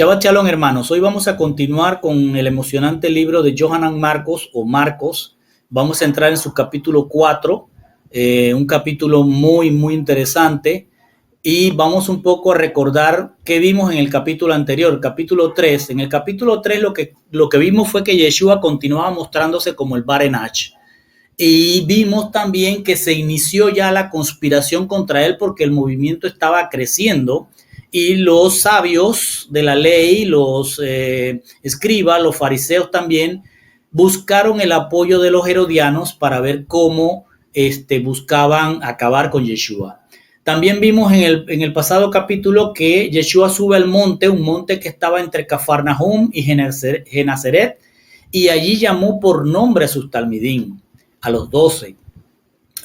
Shabbat Shalom, hermanos. Hoy vamos a continuar con el emocionante libro de Yohanan Marcos o Marcos. Vamos a entrar en su capítulo 4, un capítulo muy interesante. Y vamos un poco a recordar qué vimos en el capítulo anterior, capítulo 3. En el capítulo 3 lo que vimos fue que Yeshua continuaba mostrándose como el Barenach. Y vimos también que se inició ya la conspiración contra él porque el movimiento estaba creciendo y los sabios de la ley, los escribas, los fariseos también, buscaron el apoyo de los herodianos para ver cómo buscaban acabar con Yeshua. También vimos en el pasado capítulo que Yeshua sube al monte, un monte que estaba entre Cafarnaum y Genazaret, y allí llamó por nombre a sus talmidín, a los 12.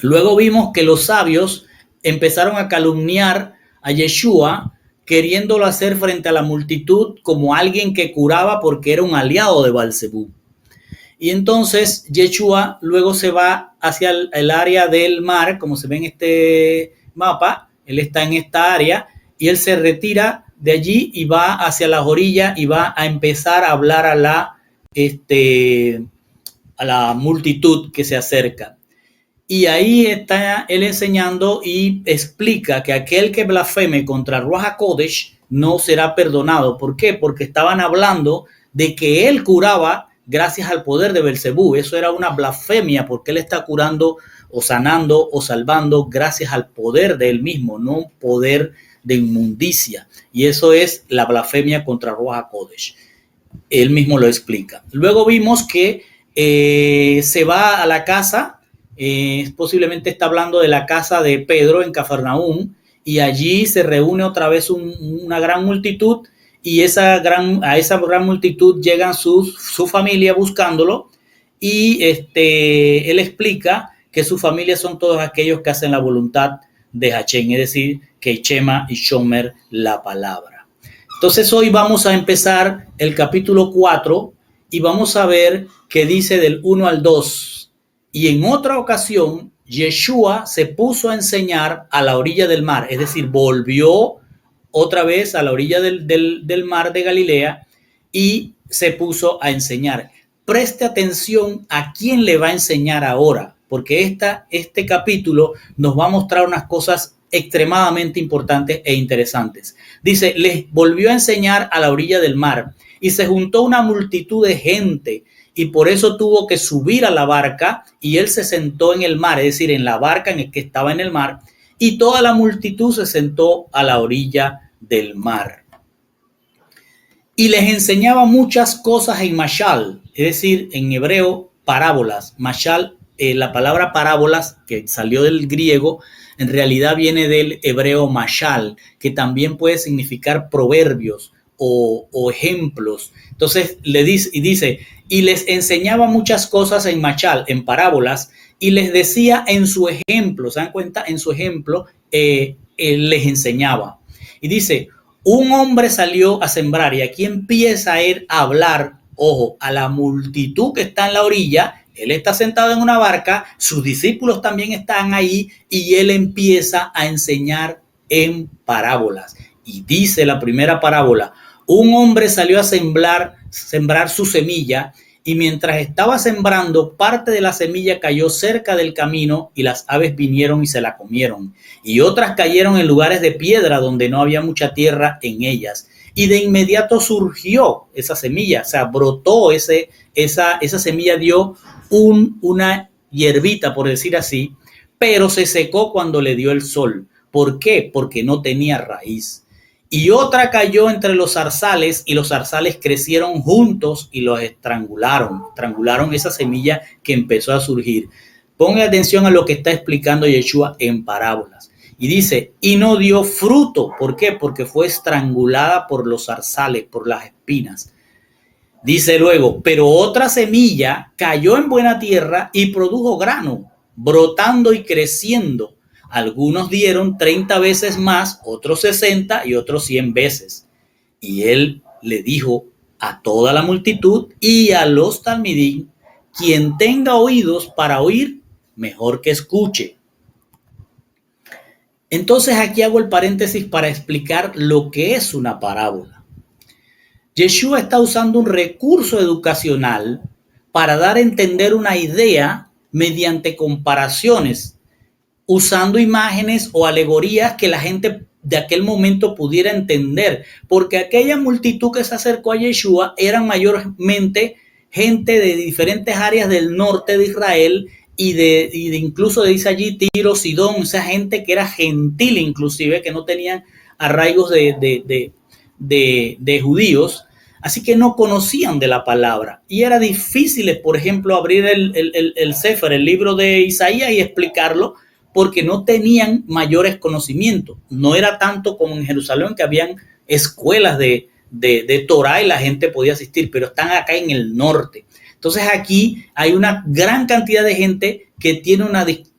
Luego vimos que los sabios empezaron a calumniar a Yeshua, queriéndolo hacer frente a la multitud como alguien que curaba porque era un aliado de Beelzebú. Y entonces Yeshua luego se va hacia el área del mar, como se ve en este mapa. Él está en esta área y él se retira de allí y va hacia las orillas y va a empezar a hablar a la multitud que se acerca. Y ahí está él enseñando y explica que aquel que blasfeme contra Ruach HaKodesh no será perdonado. ¿Por qué? Porque estaban hablando de que él curaba gracias al poder de Beelzebú. Eso era una blasfemia porque él está curando o sanando o salvando gracias al poder de él mismo, no un poder de inmundicia. Y eso es la blasfemia contra Ruach HaKodesh. Él mismo lo explica. Luego vimos que se va a la casa. Posiblemente está hablando de la casa de Pedro en Cafarnaum, y allí se reúne otra vez una gran multitud, y a esa gran multitud llegan su familia buscándolo, y él explica que su familia son todos aquellos que hacen la voluntad de Hashem, es decir, que Shema y Shomer la palabra. Entonces hoy vamos a empezar el capítulo 4 y vamos a ver qué dice del 1 al 2. Y en otra ocasión, Yeshua se puso a enseñar a la orilla del mar, es decir, volvió otra vez a la orilla del mar de Galilea y se puso a enseñar. Preste atención a quién le va a enseñar ahora, porque este capítulo nos va a mostrar unas cosas extremadamente importantes e interesantes. Dice, les volvió a enseñar a la orilla del mar y se juntó una multitud de gente, y por eso tuvo que subir a la barca, y él se sentó en el mar, es decir, en la barca en el que estaba en el mar, y toda la multitud se sentó a la orilla del mar. Y les enseñaba muchas cosas en mashal, es decir, en hebreo, parábolas. Mashal, la palabra parábolas, que salió del griego, en realidad viene del hebreo mashal, que también puede significar proverbios o ejemplos. Entonces dice, y les enseñaba muchas cosas en mashal, en parábolas, y les decía en su ejemplo, ¿se dan cuenta? En su ejemplo, él les enseñaba. Y dice, un hombre salió a sembrar, y aquí empieza a él a hablar, ojo, a la multitud que está en la orilla. Él está sentado en una barca, sus discípulos también están ahí, y él empieza a enseñar en parábolas. Y dice la primera parábola, un hombre salió a sembrar su semilla, y mientras estaba sembrando, parte de la semilla cayó cerca del camino, y las aves vinieron y se la comieron. Y otras cayeron en lugares de piedra donde no había mucha tierra en ellas. Y de inmediato surgió esa semilla, o sea, brotó esa semilla, dio una hierbita, por decir así, pero se secó cuando le dio el sol. ¿Por qué? Porque no tenía raíz. Y otra cayó entre los zarzales, y los zarzales crecieron juntos y los estrangularon esa semilla que empezó a surgir. Ponga atención a lo que está explicando Yeshua en parábolas. Y dice, y no dio fruto. ¿Por qué? Porque fue estrangulada por los zarzales, por las espinas. Dice luego, pero otra semilla cayó en buena tierra y produjo grano, brotando y creciendo. Algunos dieron 30 veces más, otros 60 y otros 100 veces. Y él le dijo a toda la multitud y a los talmidín, quien tenga oídos para oír, mejor que escuche. Entonces aquí hago el paréntesis para explicar lo que es una parábola. Yeshua está usando un recurso educacional para dar a entender una idea mediante comparaciones, usando imágenes o alegorías que la gente de aquel momento pudiera entender, porque aquella multitud que se acercó a Yeshua eran mayormente gente de diferentes áreas del norte de Israel y de incluso dice allí Tiro, Sidón, o sea, gente que era gentil inclusive, que no tenían arraigos de judíos, así que no conocían de la palabra y era difícil, por ejemplo, abrir el Sefer, el libro de Isaías y explicarlo porque no tenían mayores conocimientos. No era tanto como en Jerusalén que habían escuelas de Torah y la gente podía asistir, pero están acá en el norte. Entonces aquí hay una gran cantidad de gente que tiene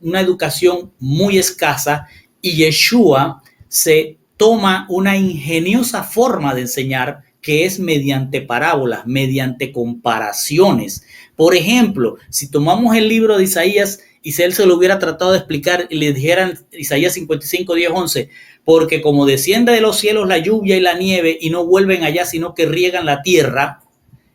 una educación muy escasa y Yeshua se toma una ingeniosa forma de enseñar que es mediante parábolas, mediante comparaciones. Por ejemplo, si tomamos el libro de Isaías y si él se lo hubiera tratado de explicar y le dijeran Isaías 55, 10, 11, porque como desciende de los cielos la lluvia y la nieve y no vuelven allá, sino que riegan la tierra,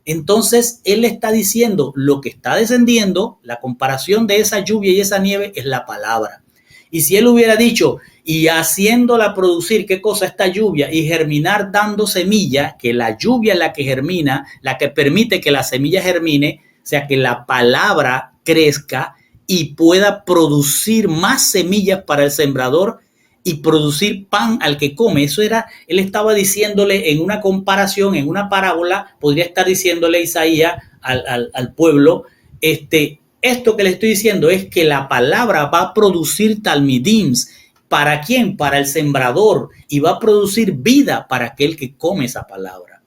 entonces él está diciendo lo que está descendiendo, la comparación de esa lluvia y esa nieve es la palabra. Y si él hubiera dicho, y haciéndola producir, ¿qué cosa? Esta lluvia y germinar dando semilla, que la lluvia es la que germina, la que permite que la semilla germine, o sea, que la palabra crezca y pueda producir más semillas para el sembrador y producir pan al que come. Eso era, él estaba diciéndole en una comparación, en una parábola, podría estar diciéndole Isaías al pueblo, esto que le estoy diciendo es que la palabra va a producir talmidims. ¿Para quién? Para el sembrador, y va a producir vida para aquel que come esa palabra.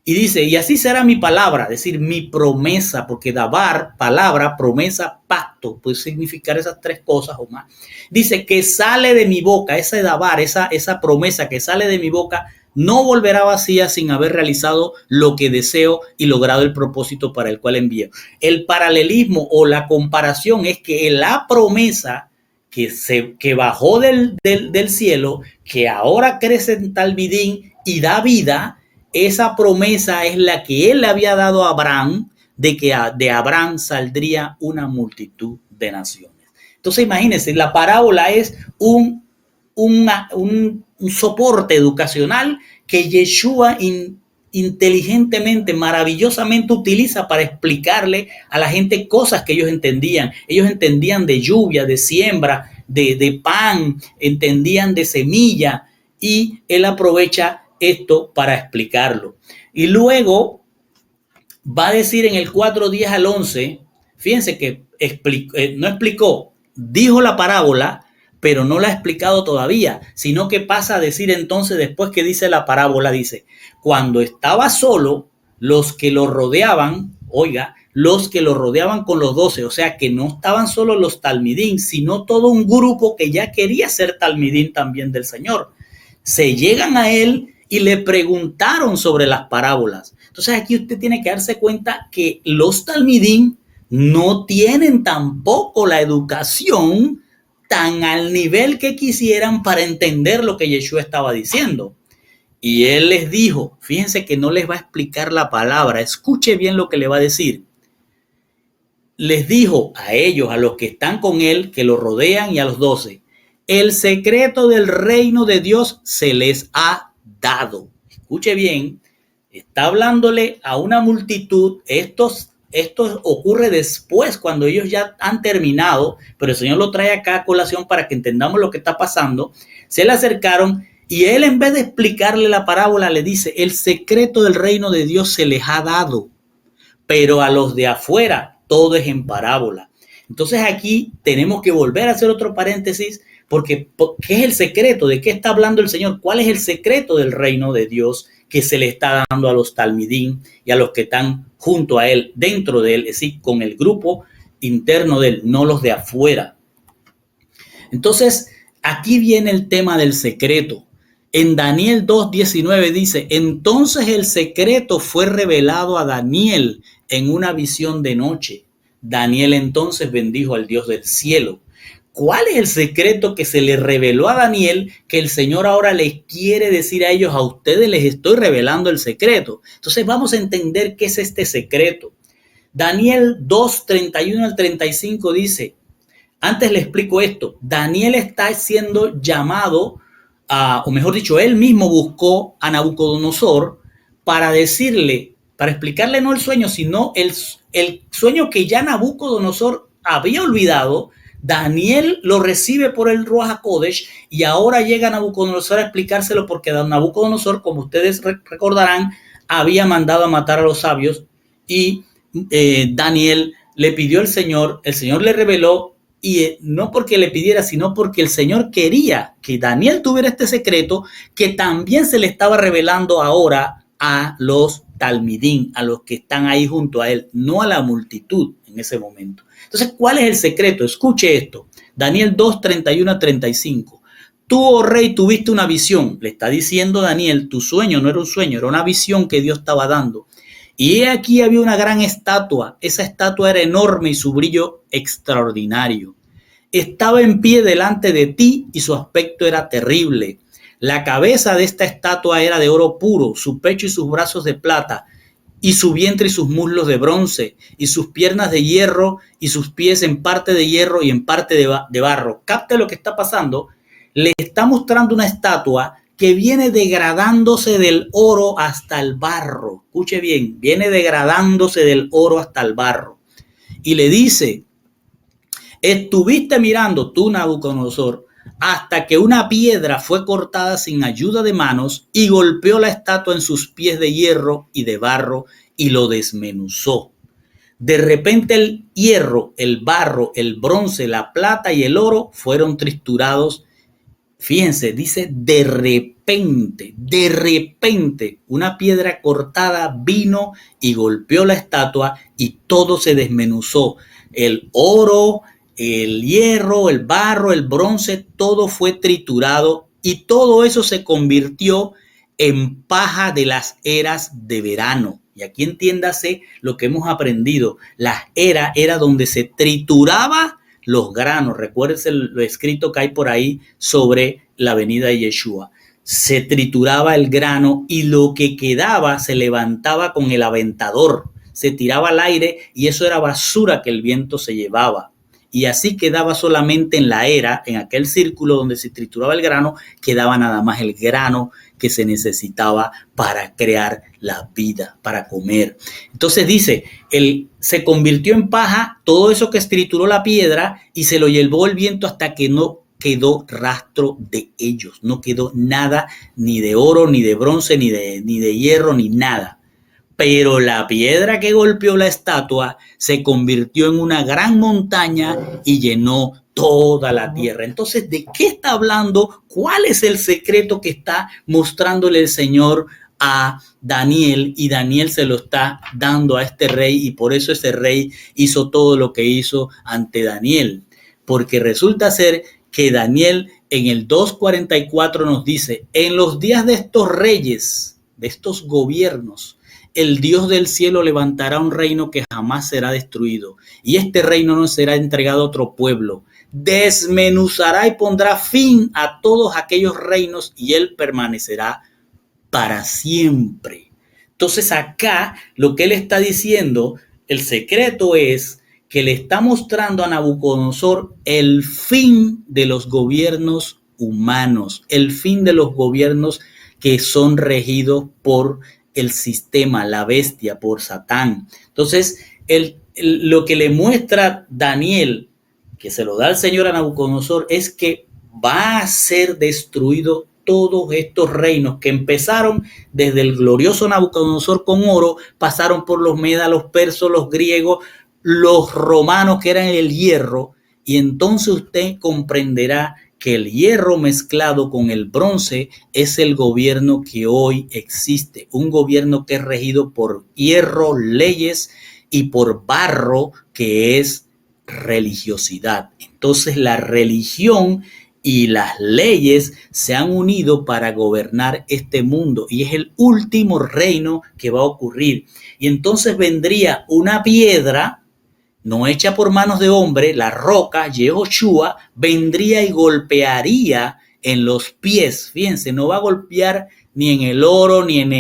Y dice, y así será mi palabra, es decir, mi promesa, porque dabar, palabra, promesa, pacto, puede significar esas tres cosas o más. Dice que sale de mi boca, ese dabar, esa promesa que sale de mi boca, no volverá vacía sin haber realizado lo que deseo y logrado el propósito para el cual envío. El paralelismo o la comparación es que la promesa que bajó del cielo, que ahora crece en talmidín y da vida, esa promesa es la que él le había dado a Abraham, de que de Abraham saldría una multitud de naciones. Entonces imagínense, la parábola es un soporte educacional que Yeshua inteligentemente, maravillosamente utiliza para explicarle a la gente cosas que ellos entendían. Ellos entendían de lluvia, de siembra, de pan, entendían de semilla, y él aprovecha esto para explicarlo. Y luego va a decir en el 4:10 al 11, fíjense que no explicó, dijo la parábola, pero no la ha explicado todavía, sino que pasa a decir entonces, después que dice la parábola, dice, cuando estaba solo, los que lo rodeaban, oiga, los que lo rodeaban con los 12, o sea que no estaban solo los talmidín, sino todo un grupo que ya quería ser talmidín también del Señor. Se llegan a él y le preguntaron sobre las parábolas. Entonces aquí usted tiene que darse cuenta que los talmidín no tienen tampoco la educación tan al nivel que quisieran para entender lo que Yeshua estaba diciendo. Y él les dijo, fíjense que no les va a explicar la palabra, escuche bien lo que le va a decir. Les dijo a ellos, a los que están con él, que lo rodean, y a los 12, el secreto del reino de Dios se les ha dado. Escuche bien, está hablándole a una multitud. Esto ocurre después, cuando ellos ya han terminado, pero el Señor lo trae acá a colación para que entendamos lo que está pasando. Se le acercaron y él, en vez de explicarle la parábola, le dice, el secreto del reino de Dios se les ha dado, pero a los de afuera todo es en parábola. Entonces aquí tenemos que volver a hacer otro paréntesis, porque ¿qué es el secreto? ¿De qué está hablando el Señor? ¿Cuál es el secreto del reino de Dios que se le está dando a los talmidín y a los que están junto a él, dentro de él, es decir, con el grupo interno de él, no los de afuera? Entonces, aquí viene el tema del secreto. En Daniel 2:19 dice, entonces el secreto fue revelado a Daniel en una visión de noche. Daniel entonces bendijo al Dios del cielo. ¿Cuál es el secreto que se le reveló a Daniel que el Señor ahora les quiere decir a ellos, a ustedes les estoy revelando el secreto? Entonces vamos a entender qué es este secreto. Daniel 2, 31 al 35 dice, antes le explico esto, Daniel está siendo llamado, o mejor dicho, él mismo buscó a Nabucodonosor para decirle, para explicarle no el sueño, sino el sueño que ya Nabucodonosor había olvidado. Daniel lo recibe por el Ruach HaKodesh y ahora llega Nabucodonosor a explicárselo porque Nabucodonosor, como ustedes recordarán, había mandado a matar a los sabios y Daniel le pidió al Señor, el Señor le reveló y no porque le pidiera, sino porque el Señor quería que Daniel tuviera este secreto que también se le estaba revelando ahora a los talmidín, a los que están ahí junto a él, no a la multitud en ese momento. Entonces, ¿cuál es el secreto? Escuche esto. Daniel 2, 31 a 35. Tú, oh rey, tuviste una visión. Le está diciendo Daniel, tu sueño no era un sueño, era una visión que Dios estaba dando. Y aquí había una gran estatua. Esa estatua era enorme y su brillo extraordinario. Estaba en pie delante de ti y su aspecto era terrible. La cabeza de esta estatua era de oro puro, su pecho y sus brazos de plata, y su vientre y sus muslos de bronce, y sus piernas de hierro, y sus pies en parte de hierro y en parte de barro. Capte lo que está pasando. Le está mostrando una estatua que viene degradándose del oro hasta el barro. Escuche bien, viene degradándose del oro hasta el barro. Y le dice, estuviste mirando tú, Nabucodonosor, hasta que una piedra fue cortada sin ayuda de manos y golpeó la estatua en sus pies de hierro y de barro y lo desmenuzó. De repente el hierro, el barro, el bronce, la plata y el oro fueron triturados. Fíjense, dice de repente, una piedra cortada vino y golpeó la estatua y todo se desmenuzó. El oro, el hierro, el barro, el bronce, todo fue triturado y todo eso se convirtió en paja de las eras de verano. Y aquí entiéndase lo que hemos aprendido. Las eras era donde se trituraba los granos. Recuérdense lo escrito que hay por ahí sobre la venida de Yeshua. Se trituraba el grano y lo que quedaba se levantaba con el aventador. Se tiraba al aire y eso era basura que el viento se llevaba. Y así quedaba solamente en la era, en aquel círculo donde se trituraba el grano, quedaba nada más el grano que se necesitaba para crear la vida, para comer. Entonces dice, se convirtió en paja todo eso que trituró la piedra y se lo llevó el viento hasta que no quedó rastro de ellos. No quedó nada, ni de oro, ni de bronce, ni de hierro, ni nada. Pero la piedra que golpeó la estatua se convirtió en una gran montaña y llenó toda la tierra. Entonces, ¿de qué está hablando? ¿Cuál es el secreto que está mostrándole el Señor a Daniel? Y Daniel se lo está dando a este rey y por eso ese rey hizo todo lo que hizo ante Daniel. Porque resulta ser que Daniel en el 2:44 nos dice, en los días de estos reyes, de estos gobiernos, el Dios del cielo levantará un reino que jamás será destruido, y este reino no será entregado a otro pueblo. Desmenuzará y pondrá fin a todos aquellos reinos, y él permanecerá para siempre. Entonces acá lo que él está diciendo, el secreto es que le está mostrando a Nabucodonosor el fin de los gobiernos humanos, el fin de los gobiernos que son regidos por el sistema, la bestia, por Satán. Entonces, lo que le muestra Daniel, que se lo da el Señor a Nabucodonosor, es que va a ser destruido todos estos reinos que empezaron desde el glorioso Nabucodonosor con oro, pasaron por los medas, los persos, los griegos, los romanos que eran el hierro, y entonces usted comprenderá que el hierro mezclado con el bronce es el gobierno que hoy existe, un gobierno que es regido por hierro, leyes, y por barro, que es religiosidad. Entonces la religión y las leyes se han unido para gobernar este mundo y es el último reino que va a ocurrir. Y entonces vendría una piedra, no hecha por manos de hombre, la roca, Yehoshua, vendría y golpearía en los pies. Fíjense, no va a golpear ni en el oro, ni en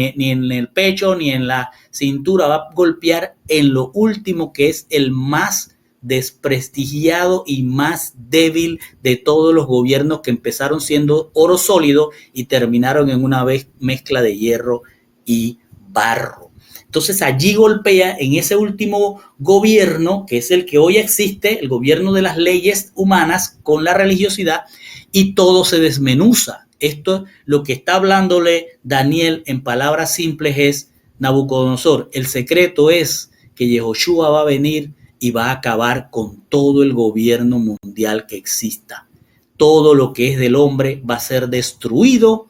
el pecho, ni en la cintura, va a golpear en lo último, que es el más desprestigiado y más débil de todos los gobiernos, que empezaron siendo oro sólido y terminaron en una mezcla de hierro y barro. Entonces allí golpea en ese último gobierno, que es el que hoy existe, el gobierno de las leyes humanas con la religiosidad, y todo se desmenuza. Esto, lo que está hablándole Daniel en palabras simples, es: Nabucodonosor, el secreto es que Yehoshua va a venir y va a acabar con todo el gobierno mundial que exista. Todo lo que es del hombre va a ser destruido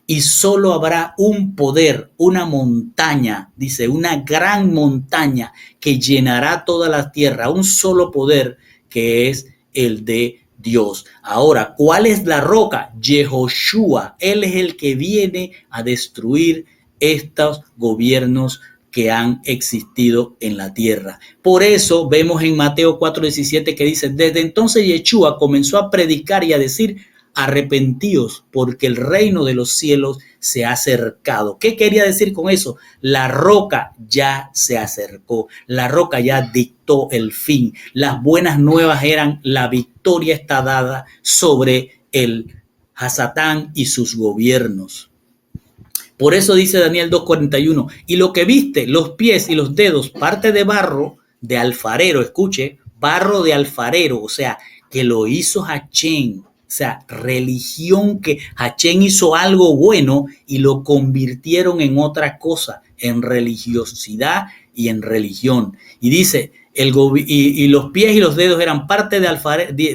y solo habrá un poder, una montaña, dice, una gran montaña que llenará toda la tierra, un solo poder, que es el de Dios. Ahora, ¿cuál es la roca? Yehoshua. Él es el que viene a destruir estos gobiernos que han existido en la tierra. Por eso vemos en Mateo 4:17 que dice: desde entonces Yeshua comenzó a predicar y a decir: arrepentíos, porque el reino de los cielos se ha acercado. ¿Qué quería decir con eso? La roca ya se acercó, la roca ya dictó el fin. Las buenas nuevas eran: la victoria está dada sobre el Hasatán y sus gobiernos. Por eso dice Daniel 2:41, y lo que viste, los pies y los dedos, parte de barro de alfarero, escuche, barro de alfarero, o sea, que lo hizo Hachén, o sea, religión, que Hachén hizo algo bueno y lo convirtieron en otra cosa, en religiosidad y en religión. Y dice, y los pies y los dedos eran parte de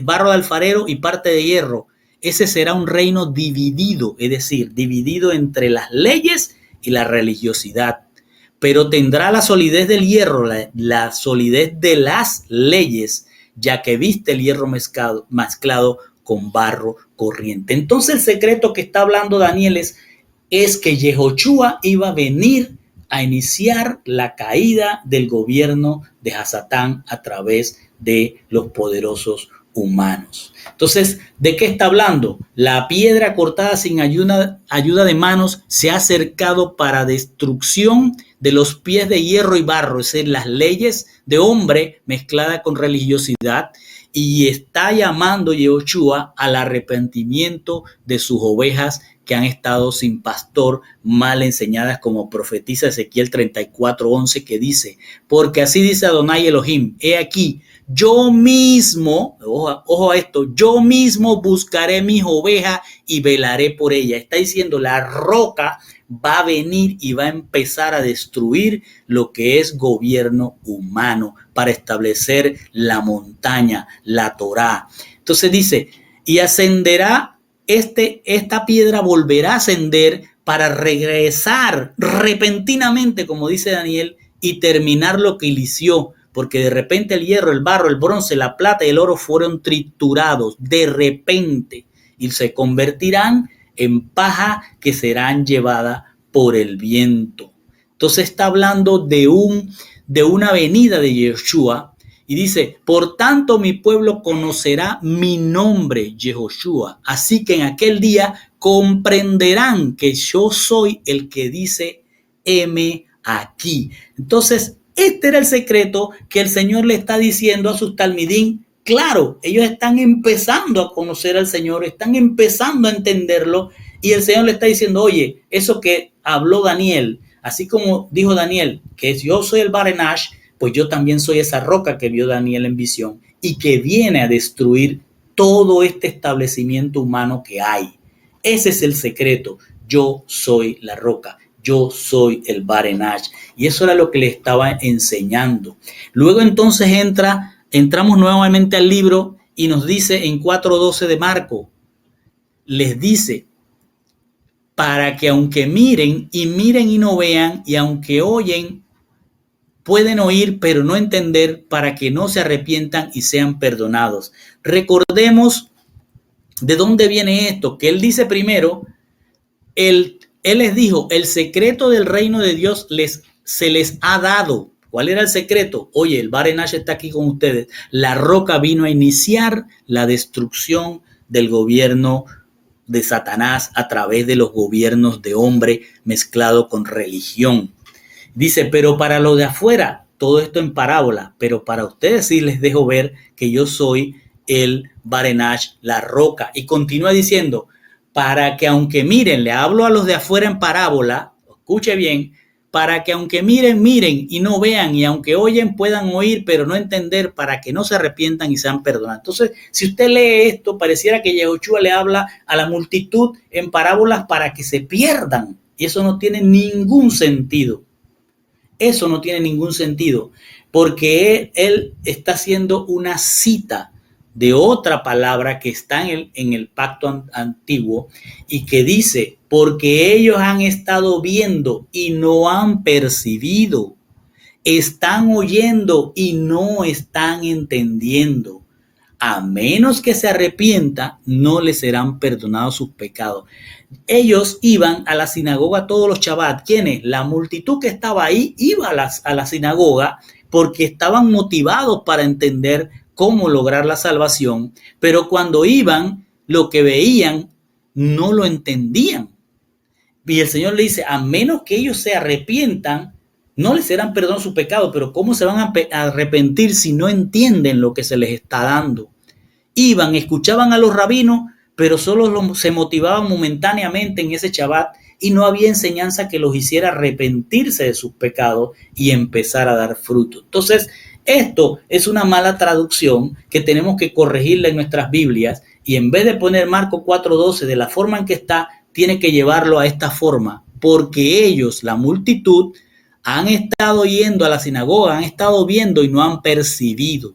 barro de alfarero y parte de hierro. Ese será un reino dividido, es decir, dividido entre las leyes y la religiosidad, pero tendrá la solidez del hierro, la solidez de las leyes, ya que viste el hierro mezclado con barro corriente. Entonces el secreto que está hablando Daniel es que Yehoshua iba a venir a iniciar la caída del gobierno de Hasatán a través de los poderosos humanos. Entonces, ¿de qué está hablando? La piedra cortada sin ayuda de manos se ha acercado para destrucción de los pies de hierro y barro, es decir, las leyes de hombre mezclada con religiosidad, y está llamando Yehoshua al arrepentimiento de sus ovejas que han estado sin pastor, mal enseñadas, como profetiza Ezequiel 34:11, que dice: porque así dice Adonai Elohim, he aquí, yo mismo, ojo a esto, yo mismo buscaré mis ovejas y velaré por ella. Está diciendo, la roca va a venir y va a empezar a destruir lo que es gobierno humano para establecer la montaña, la Torá. Entonces dice, y ascenderá, esta piedra volverá a ascender para regresar repentinamente, como dice Daniel, y terminar lo que inició. Porque de repente el hierro, el barro, el bronce, la plata y el oro fueron triturados de repente y se convertirán en paja que serán llevadas por el viento. Entonces está hablando de una venida de Yeshua y dice: por tanto mi pueblo conocerá mi nombre, Yehoshua. Así que en aquel día comprenderán que yo soy el que dice: heme aquí. Entonces, este era el secreto que el Señor le está diciendo a sus talmidín. Claro, ellos están empezando a conocer al Señor, están empezando a entenderlo, y el Señor le está diciendo: oye, eso que habló Daniel, así como dijo Daniel, que yo soy el Barenash, pues yo también soy esa roca que vio Daniel en visión y que viene a destruir todo este establecimiento humano que hay. Ese es el secreto. Yo soy la roca. Yo soy el Barenash. Y eso era lo que le estaba enseñando. Luego entonces entramos nuevamente al libro y nos dice en 4:12 de Marco, les dice: para que aunque miren y no vean, y aunque oyen, pueden oír pero no entender, para que no se arrepientan y sean perdonados. Recordemos de dónde viene esto, que él dice primero, él les dijo, el secreto del reino de Dios se les ha dado. ¿Cuál era el secreto? Oye, el Barenash está aquí con ustedes. La roca vino a iniciar la destrucción del gobierno de Satanás a través de los gobiernos de hombre mezclado con religión. Dice, pero para lo de afuera, todo esto en parábola, pero para ustedes sí les dejo ver que yo soy el Barenash, la roca. Y continúa diciendo, para que aunque miren, le hablo a los de afuera en parábola, escuche bien, para que aunque miren, miren y no vean, y aunque oyen, puedan oír, pero no entender, para que no se arrepientan y sean perdonados. Entonces, si usted lee esto, pareciera que Yahushua le habla a la multitud en parábolas para que se pierdan. Y eso no tiene ningún sentido. Eso no tiene ningún sentido, porque él está haciendo una cita de otra palabra que está en el pacto antiguo y que dice, porque ellos han estado viendo y no han percibido, están oyendo y no están entendiendo. A menos que se arrepienta, no les serán perdonados sus pecados. Ellos iban a la sinagoga todos los Shabbat. ¿Quiénes? La multitud que estaba ahí iba a la sinagoga porque estaban motivados para entender cómo lograr la salvación, pero cuando iban, lo que veían no lo entendían. Y el Señor le dice, a menos que ellos se arrepientan, no les serán perdonados sus pecados, pero ¿cómo se van a arrepentir si no entienden lo que se les está dando? Iban, escuchaban a los rabinos, pero solo se motivaban momentáneamente en ese Shabbat y no había enseñanza que los hiciera arrepentirse de sus pecados y empezar a dar fruto. Entonces, esto es una mala traducción que tenemos que corregirla en nuestras Biblias y en vez de poner Marcos 4:12 de la forma en que está, tiene que llevarlo a esta forma, porque ellos, la multitud, han estado yendo a la sinagoga, han estado viendo y no han percibido.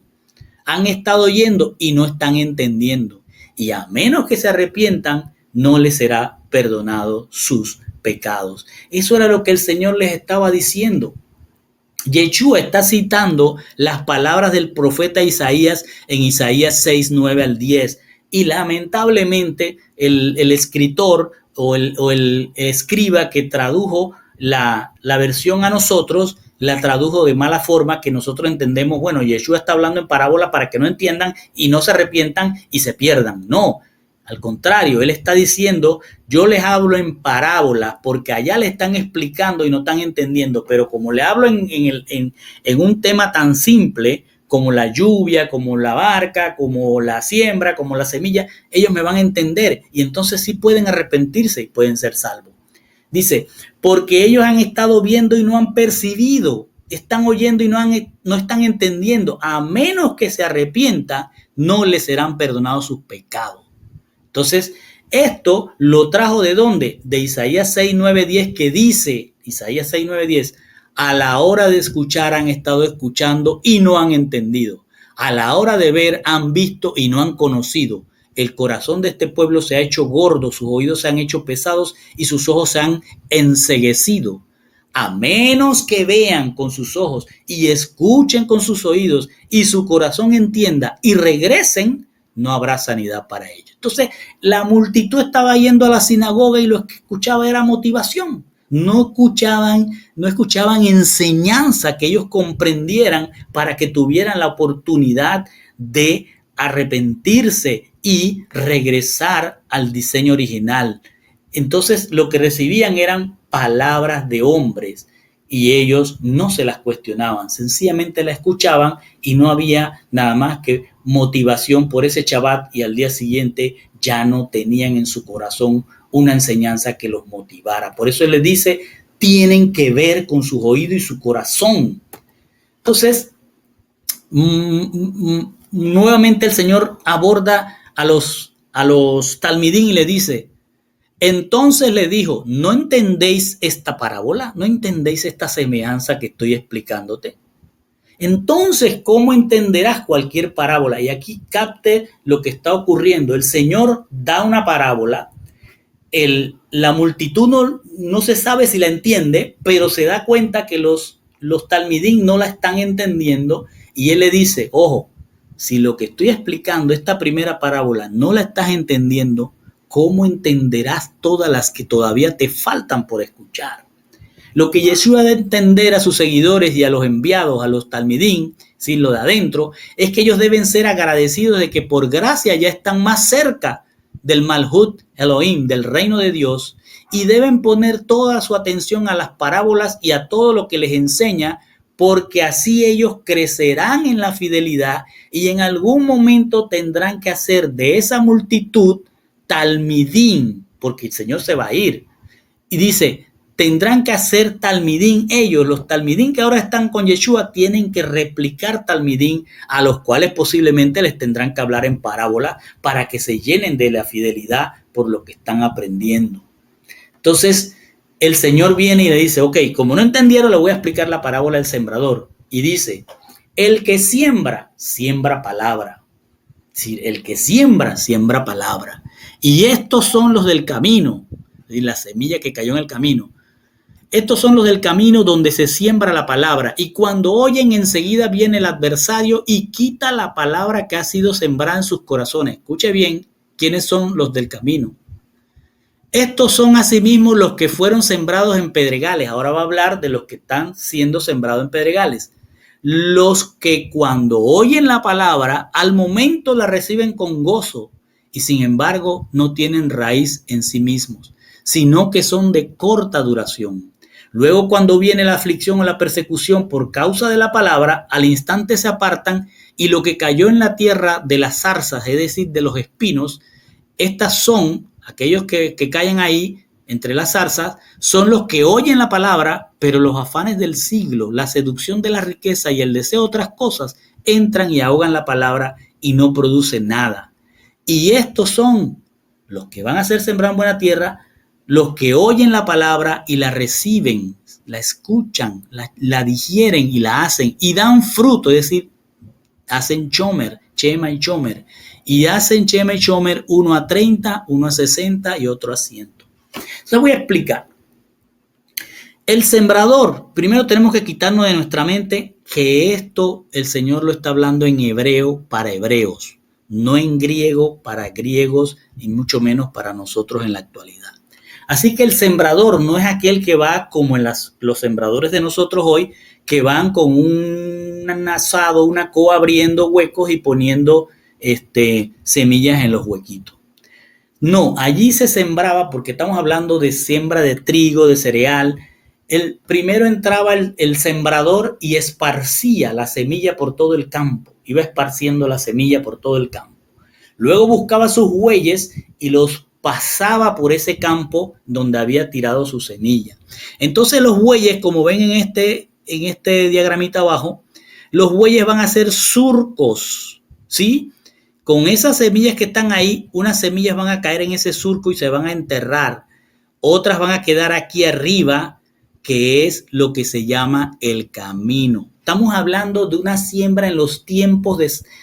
Han estado oyendo y no están entendiendo. Y a menos que se arrepientan, no les será perdonado sus pecados. Eso era lo que el Señor les estaba diciendo. Yeshua está citando las palabras del profeta Isaías en Isaías 6:9-10. Y lamentablemente el escritor o el escriba que tradujo la versión a nosotros, la tradujo de mala forma que nosotros entendemos, bueno, Yeshua está hablando en parábola para que no entiendan y no se arrepientan y se pierdan. No, al contrario, él está diciendo, yo les hablo en parábolas porque allá le están explicando y no están entendiendo, pero como le hablo en un tema tan simple como la lluvia, como la barca, como la siembra, como la semilla, ellos me van a entender y entonces sí pueden arrepentirse y pueden ser salvos. Dice, porque ellos han estado viendo y no han percibido, están oyendo y no están entendiendo, a menos que se arrepienta, no les serán perdonados sus pecados. Entonces, esto lo trajo ¿de dónde? De Isaías 6:9-10 que dice, Isaías 6:9-10, a la hora de escuchar han estado escuchando y no han entendido, a la hora de ver han visto y no han conocido. El corazón de este pueblo se ha hecho gordo, sus oídos se han hecho pesados y sus ojos se han enceguecido. A menos que vean con sus ojos y escuchen con sus oídos y su corazón entienda y regresen, no habrá sanidad para ellos. Entonces, la multitud estaba yendo a la sinagoga y lo que escuchaba era motivación. No escuchaban enseñanza que ellos comprendieran para que tuvieran la oportunidad de arrepentirse y regresar al diseño original. Entonces lo que recibían eran palabras de hombres y ellos no se las cuestionaban, sencillamente la escuchaban y no había nada más que motivación por ese Shabbat y al día siguiente ya no tenían en su corazón una enseñanza que los motivara. Por eso él les dice, tienen que ver con sus oídos y su corazón. Entonces, nuevamente el Señor aborda a los talmidín y le dice, entonces le dijo, ¿no entendéis esta parábola? ¿No entendéis esta semejanza que estoy explicándote? Entonces, ¿cómo entenderás cualquier parábola? Y aquí capte lo que está ocurriendo. El Señor da una parábola, la multitud no se sabe si la entiende, pero se da cuenta que los talmidín no la están entendiendo y Él le dice, ojo, si lo que estoy explicando, esta primera parábola, no la estás entendiendo, ¿cómo entenderás todas las que todavía te faltan por escuchar? Lo que Yeshua da a entender a sus seguidores y a los enviados, a los talmidín, ¿sí? Lo de adentro, es que ellos deben ser agradecidos de que por gracia ya están más cerca del Malhut Elohim, del reino de Dios, y deben poner toda su atención a las parábolas y a todo lo que les enseña, porque así ellos crecerán en la fidelidad y en algún momento tendrán que hacer de esa multitud talmidín, porque el Señor se va a ir. Y dice, tendrán que hacer talmidín ellos, los talmidín que ahora están con Yeshua tienen que replicar talmidín, a los cuales posiblemente les tendrán que hablar en parábola para que se llenen de la fidelidad por lo que están aprendiendo. Entonces, el Señor viene y le dice, ok, como no entendieron, le voy a explicar la parábola del sembrador. Y dice, el que siembra, siembra palabra. Sí, el que siembra, siembra palabra. Y estos son los del camino, y la semilla que cayó en el camino. Estos son los del camino donde se siembra la palabra. Y cuando oyen, enseguida viene el adversario y quita la palabra que ha sido sembrada en sus corazones. Escuche bien, ¿quiénes son los del camino? Estos son asimismo los que fueron sembrados en pedregales. Ahora va a hablar de los que están siendo sembrados en pedregales. Los que cuando oyen la palabra, al momento la reciben con gozo y sin embargo no tienen raíz en sí mismos, sino que son de corta duración. Luego, cuando viene la aflicción o la persecución por causa de la palabra, al instante se apartan y lo que cayó en la tierra de las zarzas, es decir, de los espinos, estas son aquellos que caen ahí entre las zarzas, son los que oyen la palabra, pero los afanes del siglo, la seducción de la riqueza y el deseo de otras cosas entran y ahogan la palabra y no producen nada. Y estos son los que van a ser sembrados en buena tierra, los que oyen la palabra y la reciben, la escuchan, la digieren y la hacen y dan fruto, es decir, hacen chomer, chema y chomer. Y hacen chema y chomer, uno a 30, uno a 60 y otro a 100. Les voy a explicar. El sembrador, primero tenemos que quitarnos de nuestra mente que esto el Señor lo está hablando en hebreo para hebreos, no en griego para griegos y mucho menos para nosotros en la actualidad. Así que el sembrador no es aquel que va como en los sembradores de nosotros hoy, que van con un asado, una coa abriendo huecos y poniendo semillas en los huequitos. No, allí se sembraba, porque estamos hablando de siembra de trigo, de cereal. Primero entraba el sembrador y esparcía la semilla por todo el campo. Iba esparciendo la semilla por todo el campo. Luego buscaba sus bueyes y los pasaba por ese campo donde había tirado su semilla. Entonces los bueyes, como ven en este diagramita abajo, los bueyes van a hacer surcos, ¿sí? Con esas semillas que están ahí, unas semillas van a caer en ese surco y se van a enterrar. Otras van a quedar aquí arriba, que es lo que se llama el camino. Estamos hablando de una siembra en los tiempos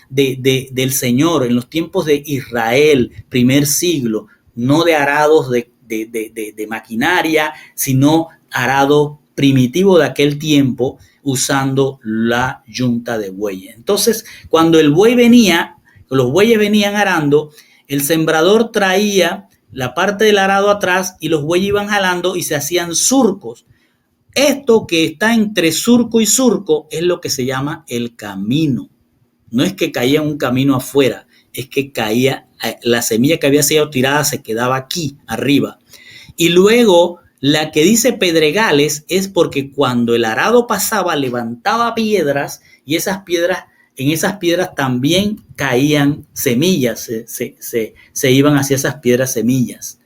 del Señor, en los tiempos de Israel, primer siglo, no de arados de maquinaria, sino arado primitivo de aquel tiempo usando la yunta de bueyes. Entonces, cuando el buey venía, los bueyes venían arando, el sembrador traía la parte del arado atrás y los bueyes iban jalando y se hacían surcos. Esto que está entre surco y surco es lo que se llama el camino. No es que caía en un camino afuera, es que caía, la semilla que había sido tirada se quedaba aquí arriba. Y luego la que dice pedregales es porque cuando el arado pasaba levantaba piedras y en esas piedras también caían semillas, se iban hacia esas piedras semillas.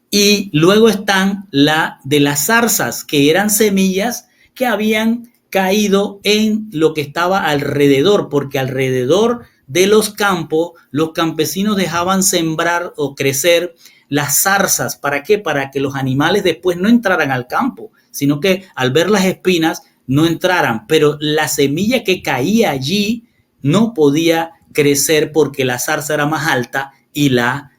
Y luego están de las zarzas, que eran semillas que habían caído en lo que estaba alrededor, porque alrededor de los campos, los campesinos dejaban sembrar o crecer las zarzas. ¿Para qué? Para que los animales después no entraran al campo, sino que al ver las espinas no entraran. Pero la semilla que caía allí no podía crecer porque la zarza era más alta y la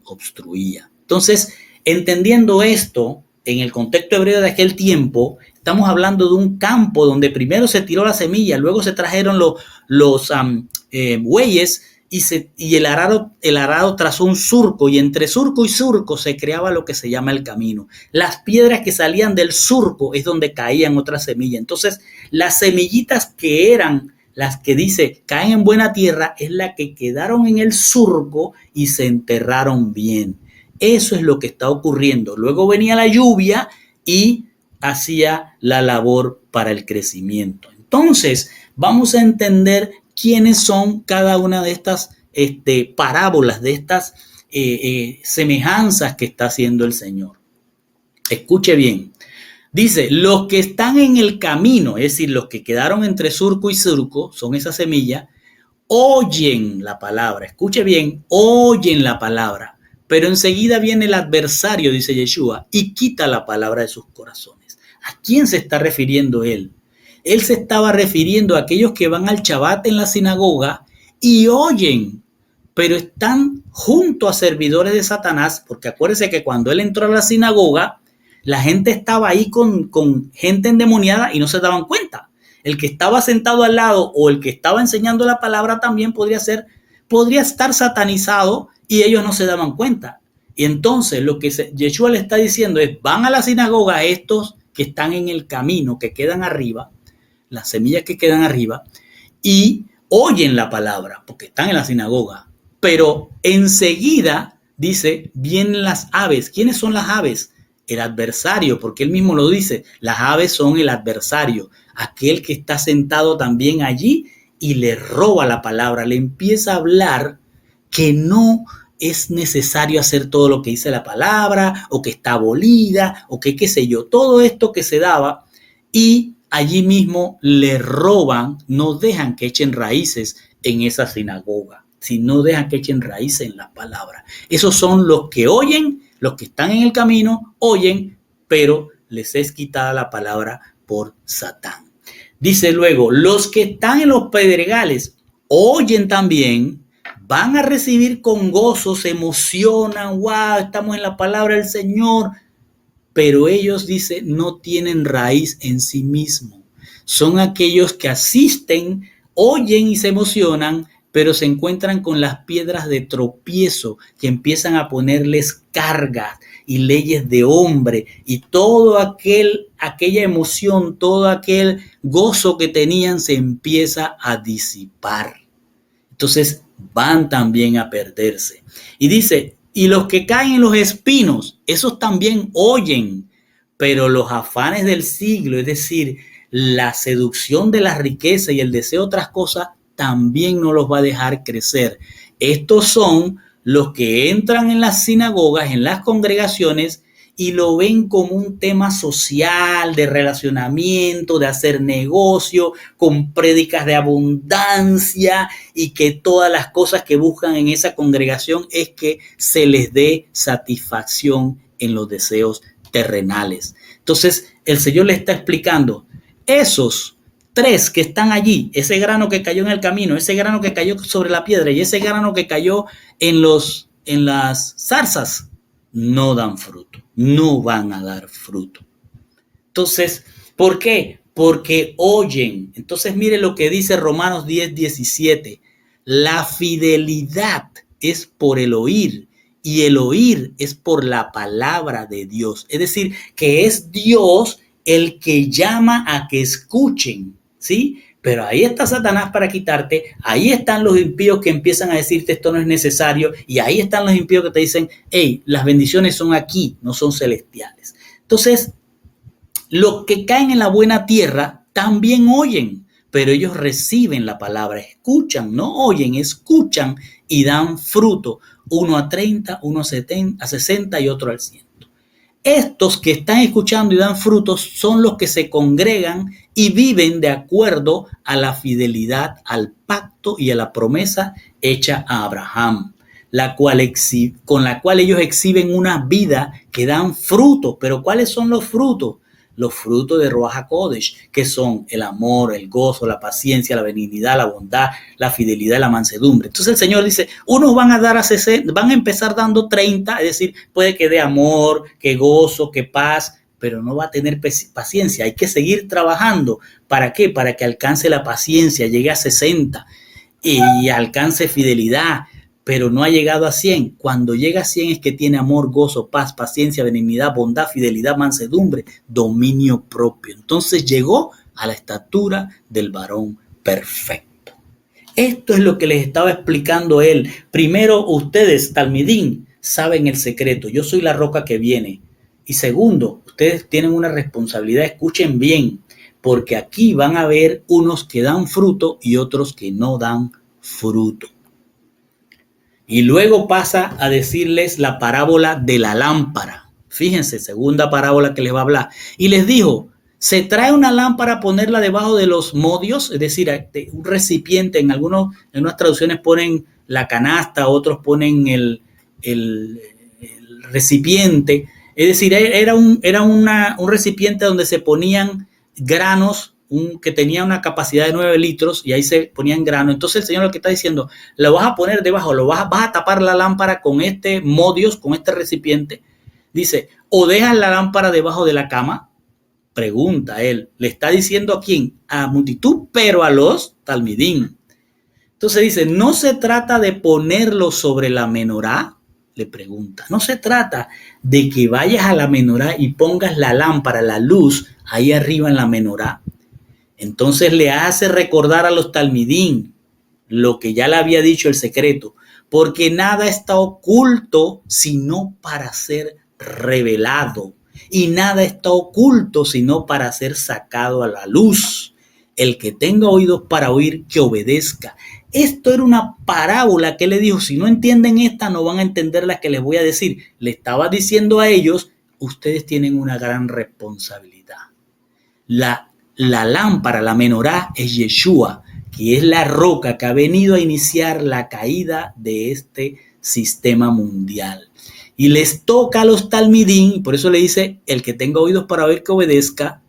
obstruía. Entonces, entendiendo esto, en el contexto hebreo de aquel tiempo, estamos hablando de un campo donde primero se tiró la semilla, luego se trajeron los bueyes y el arado trazó un surco, y entre surco y surco se creaba lo que se llama el camino. Las piedras que salían del surco es donde caían otras semillas. Entonces, las semillitas que eran las que dice caen en buena tierra es la que quedaron en el surco y se enterraron bien. Eso es lo que está ocurriendo. Luego venía la lluvia y hacía la labor para el crecimiento. Entonces, vamos a entender quiénes son cada una de estas parábolas, de estas semejanzas que está haciendo el Señor. Escuche bien. Dice, los que están en el camino, es decir, los que quedaron entre surco y surco, son esas semillas, oyen la palabra. Escuche bien, oyen la palabra. Pero enseguida viene el adversario, dice Yeshua, y quita la palabra de sus corazones. ¿A quién se está refiriendo él? Él se estaba refiriendo a aquellos que van al Shabbat en la sinagoga y oyen, pero están junto a servidores de Satanás, porque acuérdense que cuando él entró a la sinagoga, la gente estaba ahí con gente endemoniada y no se daban cuenta. El que estaba sentado al lado o el que estaba enseñando la palabra también podría estar satanizado y ellos no se daban cuenta. Y entonces lo que Yeshua le está diciendo es, van a la sinagoga estos que están en el camino, que quedan arriba, las semillas que quedan arriba, y oyen la palabra, porque están en la sinagoga. Pero enseguida, dice, vienen las aves. ¿Quiénes son las aves? El adversario, porque él mismo lo dice, las aves son el adversario, aquel que está sentado también allí y le roba la palabra, le empieza a hablar que no es necesario hacer todo lo que dice la palabra, o que está abolida, o que qué sé yo, todo esto que se daba, y allí mismo le roban, no dejan que echen raíces en esa sinagoga, si no dejan que echen raíces en la palabra. Esos son los que oyen, los que están en el camino, oyen, pero les es quitada la palabra por Satán. Dice luego, los que están en los pedregales oyen también, van a recibir con gozo, se emocionan, wow, estamos en la palabra del Señor, pero ellos, dice, no tienen raíz en sí mismos. Son aquellos que asisten, oyen y se emocionan, pero se encuentran con las piedras de tropiezo que empiezan a ponerles cargas y leyes de hombre, y todo aquella emoción, todo aquel gozo que tenían se empieza a disipar. Entonces van también a perderse. Y dice, y los que caen en los espinos, esos también oyen, pero los afanes del siglo, es decir, la seducción de la riqueza y el deseo de otras cosas, también no los va a dejar crecer. Estos son los que entran en las sinagogas, en las congregaciones, y lo ven como un tema social, de relacionamiento, de hacer negocio, con prédicas de abundancia, y que todas las cosas que buscan en esa congregación es que se les dé satisfacción en los deseos terrenales. Entonces, el Señor le está explicando, esos tres que están allí, ese grano que cayó en el camino, ese grano que cayó sobre la piedra y ese grano que cayó en las zarzas, no dan fruto, no van a dar fruto. Entonces, ¿por qué? Porque oyen. Entonces, mire lo que dice Romanos 10:17. La fidelidad es por el oír, y el oír es por la palabra de Dios. Es decir, que es Dios el que llama a que escuchen, ¿sí? Pero ahí está Satanás para quitarte, ahí están los impíos que empiezan a decirte esto no es necesario, y ahí están los impíos que te dicen, hey, las bendiciones son aquí, no son celestiales. Entonces, los que caen en la buena tierra también oyen, pero ellos reciben la palabra, escuchan, no oyen, escuchan y dan fruto, uno a 30, uno a 60 y otro al 100. Estos que están escuchando y dan frutos son los que se congregan y viven de acuerdo a la fidelidad al pacto y a la promesa hecha a Abraham, con la cual ellos exhiben una vida que dan frutos. Pero ¿cuáles son los frutos? Los frutos de Ruach HaKodesh, que son el amor, el gozo, la paciencia, la benignidad, la bondad, la fidelidad, la mansedumbre. Entonces el Señor dice, unos van a empezar dando 30, es decir, puede que dé amor, que gozo, que paz, pero no va a tener paciencia. Hay que seguir trabajando. ¿Para qué? Para que alcance la paciencia, llegue a 60. y alcance fidelidad, pero no ha llegado a 100. Cuando llega a 100 es que tiene amor, gozo, paz, paciencia, benignidad, bondad, fidelidad, mansedumbre, dominio propio. Entonces llegó a la estatura del varón perfecto. Esto es lo que les estaba explicando él. Primero, ustedes, Talmidín, saben el secreto. Yo soy la roca que viene. Y segundo, ustedes tienen una responsabilidad. Escuchen bien, porque aquí van a ver unos que dan fruto y otros que no dan fruto. Y luego pasa a decirles la parábola de la lámpara. Fíjense, segunda parábola que les va a hablar. Y les dijo, se trae una lámpara a ponerla debajo de los modios, es decir, un recipiente. En unas traducciones ponen la canasta, otros ponen el recipiente. Es decir, era un recipiente donde se ponían granos, que tenía una capacidad de 9 litros y ahí se ponían granos. Entonces el Señor lo que está diciendo, lo vas a poner debajo, vas a tapar la lámpara con este modios, con este recipiente. Dice, o dejas la lámpara debajo de la cama. Pregunta él, le está diciendo a quién, a multitud, pero a los talmidín. Entonces dice, no se trata de ponerlo sobre la menorá, le pregunta, no se trata de que vayas a la menorá y pongas la lámpara, la luz, ahí arriba en la menorá. Entonces le hace recordar a los talmidín lo que ya le había dicho el secreto, porque nada está oculto sino para ser revelado, y nada está oculto sino para ser sacado a la luz. El que tenga oídos para oír, que obedezca. Esto era una parábola que le dijo, si no entienden esta, no van a entender la que les voy a decir. Le estaba diciendo a ellos, ustedes tienen una gran responsabilidad. La lámpara, la menorá, es Yeshua, que es la roca que ha venido a iniciar la caída de este sistema mundial. Y les toca a los talmidín, por eso le dice, el que tenga oídos para oír, que obedezca.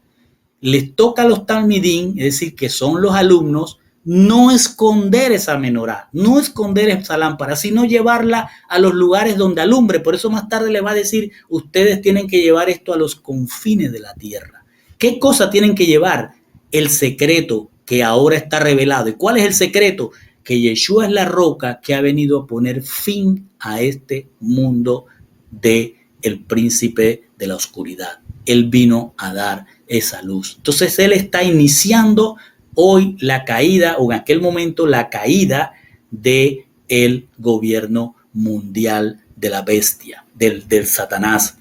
Les toca a los talmidín, es decir, que son los alumnos, no esconder esa menorá, no esconder esa lámpara, sino llevarla a los lugares donde alumbre. Por eso más tarde le va a decir, ustedes tienen que llevar esto a los confines de la tierra. ¿Qué cosa tienen que llevar? El secreto que ahora está revelado. ¿Y cuál es el secreto? Que Yeshua es la roca que ha venido a poner fin a este mundo del príncipe de la oscuridad. Él vino a dar esa luz. Entonces él está iniciando hoy la caída, o en aquel momento la caída del gobierno mundial de la bestia, del Satanás.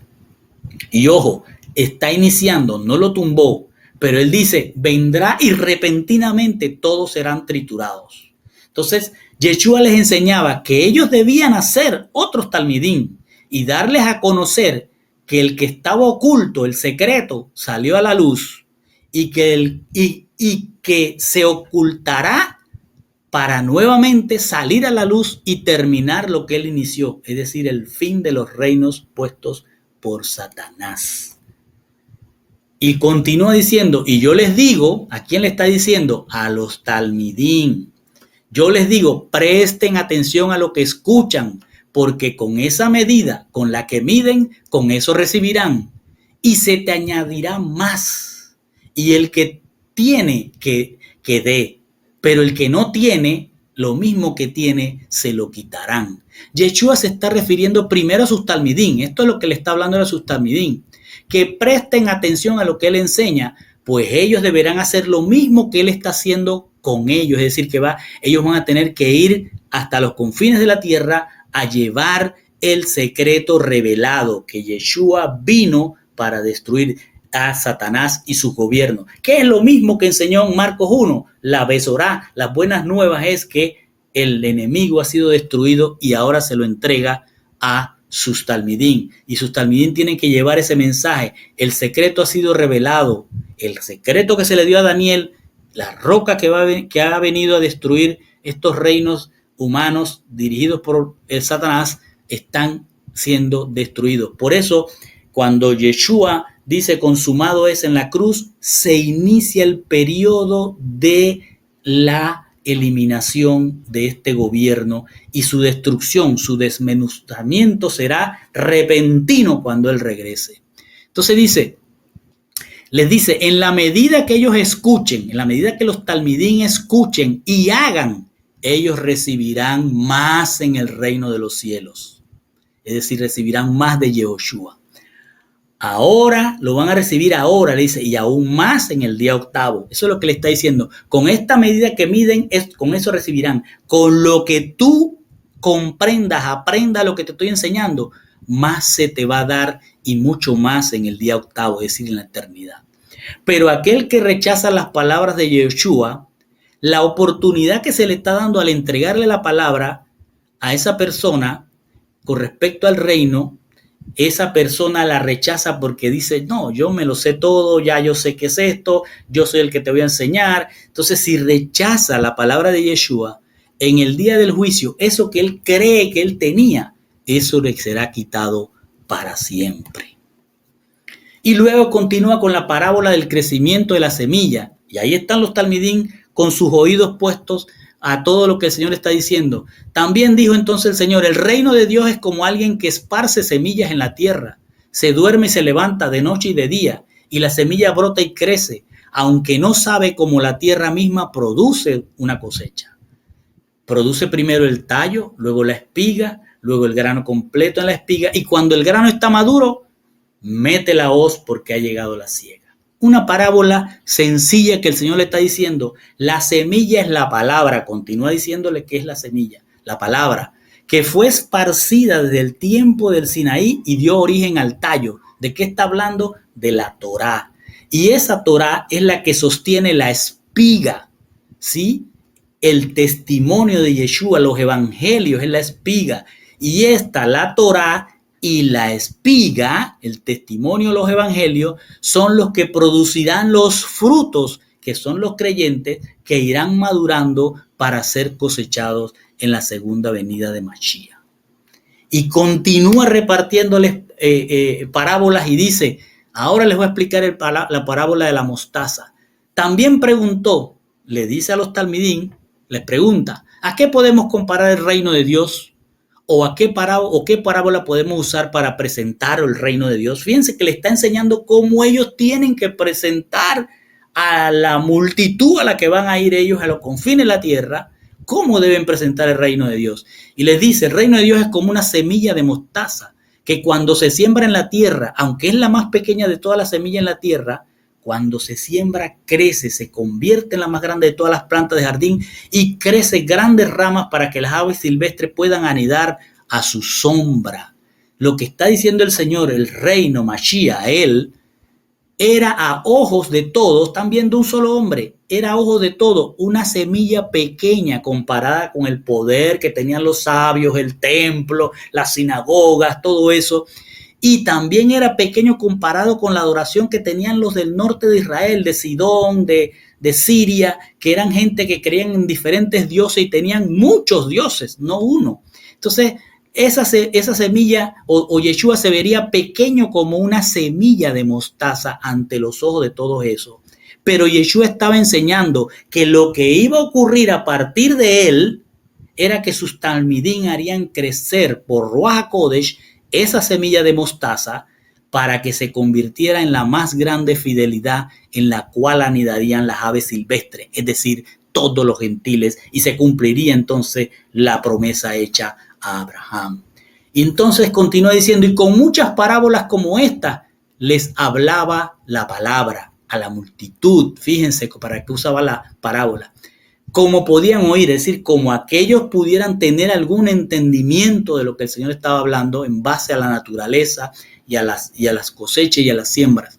Y ojo, está iniciando, no lo tumbó, pero él dice, vendrá y repentinamente todos serán triturados. Entonces, Yeshua les enseñaba que ellos debían hacer otros talmidín y darles a conocer que el que estaba oculto, el secreto, salió a la luz y que se ocultará para nuevamente salir a la luz y terminar lo que él inició, es decir, el fin de los reinos puestos por Satanás. Y continúa diciendo, y yo les digo, ¿a quién le está diciendo? A los talmidín. Yo les digo, presten atención a lo que escuchan, porque con esa medida, con la que miden, con eso recibirán. Y se te añadirá más. Y el que tiene, que dé. Pero el que no tiene, lo mismo que tiene, se lo quitarán. Yeshua se está refiriendo primero a sus talmidín. Esto es lo que le está hablando a sus talmidín. Que presten atención a lo que él enseña, pues ellos deberán hacer lo mismo que él está haciendo con ellos. Es decir, que ellos van a tener que ir hasta los confines de la tierra a llevar el secreto revelado, que Yeshua vino para destruir a Satanás y su gobierno. Que es lo mismo que enseñó en Marcos 1, la Besorá. Las buenas nuevas es que el enemigo ha sido destruido y ahora se lo entrega a sus talmidín. Y sus talmidín tienen que llevar ese mensaje. El secreto ha sido revelado. El secreto que se le dio a Daniel, la roca que ha venido a destruir estos reinos humanos dirigidos por el Satanás, están siendo destruidos. Por eso, cuando Yeshua dice consumado es en la cruz, se inicia el periodo de la eliminación de este gobierno y su destrucción, su desmenuzamiento será repentino cuando él regrese. Entonces les dice, en la medida que ellos escuchen, en la medida que los talmidín escuchen y hagan ellos recibirán más en el reino de los cielos. Es decir, recibirán más de Yehoshua. Ahora lo van a recibir ahora, le dice, y aún más en el día octavo. Eso es lo que le está diciendo. Con esta medida que miden, con eso recibirán. Con lo que tú comprendas, aprenda lo que te estoy enseñando, más se te va a dar y mucho más en el día octavo, es decir, en la eternidad. Pero aquel que rechaza las palabras de Yeshua, la oportunidad que se le está dando al entregarle la palabra a esa persona con respecto al reino, esa persona la rechaza porque dice, no, yo me lo sé todo, ya yo sé qué es esto, yo soy el que te voy a enseñar. Entonces, si rechaza la palabra de Yeshua, en el día del juicio, eso que él cree que él tenía, eso le será quitado para siempre. Y luego continúa con la parábola del crecimiento de la semilla. Y ahí están los talmidín con sus oídos puestos a todo lo que el Señor está diciendo. También dijo entonces el Señor, el reino de Dios es como alguien que esparce semillas en la tierra. Se duerme y se levanta de noche y de día, y la semilla brota y crece, aunque no sabe cómo la tierra misma produce una cosecha. Produce primero el tallo, luego la espiga, luego el grano completo en la espiga, y cuando el grano está maduro, mete la hoz porque ha llegado la siega. Una parábola sencilla que el Señor le está diciendo, la semilla es la palabra, continúa diciéndole que es la semilla, la palabra, que fue esparcida desde el tiempo del Sinaí y dio origen al tallo. ¿De qué está hablando? De la Torá. Y esa Torá es la que sostiene la espiga, ¿sí? El testimonio de Yeshua, los evangelios es la espiga. Y esta, la Torá, y la espiga, el testimonio de los evangelios, son los que producirán los frutos, que son los creyentes, que irán madurando para ser cosechados en la segunda venida de Mashiach. Y continúa repartiéndoles parábolas y dice, ahora les voy a explicar la parábola de la mostaza. También preguntó, le dice a los talmidín, les pregunta, ¿a qué podemos comparar el reino de Dios? ¿O qué parábola podemos usar para presentar el reino de Dios? Fíjense que le está enseñando cómo ellos tienen que presentar a la multitud a la que van a ir ellos a los confines de la tierra, cómo deben presentar el reino de Dios. Y les dice, el reino de Dios es como una semilla de mostaza, que cuando se siembra en la tierra, aunque es la más pequeña de todas las semillas en la tierra, cuando se siembra, crece, se convierte en la más grande de todas las plantas de jardín y crece grandes ramas para que las aves silvestres puedan anidar a su sombra. Lo que está diciendo el Señor, el reino, Mashiach, él, era a ojos de todos, también de un solo hombre, era a ojos de todos una semilla pequeña comparada con el poder que tenían los sabios, el templo, las sinagogas, todo eso. Y también era pequeño comparado con la adoración que tenían los del norte de Israel, de Sidón, de Siria, que eran gente que creían en diferentes dioses y tenían muchos dioses, no uno. Entonces, esa semilla o Yeshua se vería pequeño como una semilla de mostaza ante los ojos de todo eso. Pero Yeshua estaba enseñando que lo que iba a ocurrir a partir de él era que sus talmidín harían crecer por Ruach HaKodesh esa semilla de mostaza para que se convirtiera en la más grande fidelidad en la cual anidarían las aves silvestres, es decir, todos los gentiles, y se cumpliría entonces la promesa hecha a Abraham. Y entonces continúa diciendo, y con muchas parábolas como esta, les hablaba la palabra a la multitud. Fíjense para qué usaba la parábola. Como podían oír, es decir, como aquellos pudieran tener algún entendimiento de lo que el Señor estaba hablando en base a la naturaleza y a las cosechas y a las siembras.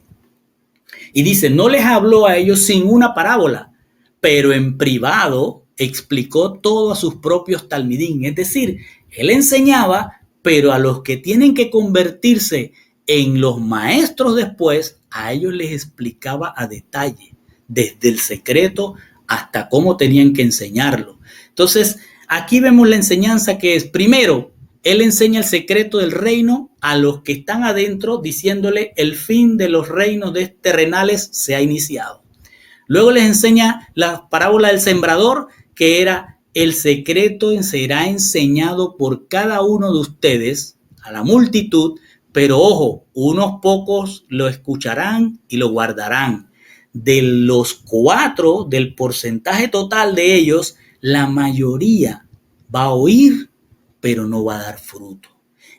Y dice, no les habló a ellos sin una parábola, pero en privado explicó todo a sus propios talmidín. Es decir, él enseñaba, pero a los que tienen que convertirse en los maestros después, a ellos les explicaba a detalle, desde el secreto hasta cómo tenían que enseñarlo. Entonces, aquí vemos la enseñanza que es, primero, él enseña el secreto del reino a los que están adentro, diciéndole el fin de los reinos terrenales se ha iniciado. Luego les enseña la parábola del sembrador, que era el secreto será enseñado por cada uno de ustedes a la multitud, pero ojo, unos pocos lo escucharán y lo guardarán. De los 4, del porcentaje total de ellos, la mayoría va a oír, pero no va a dar fruto.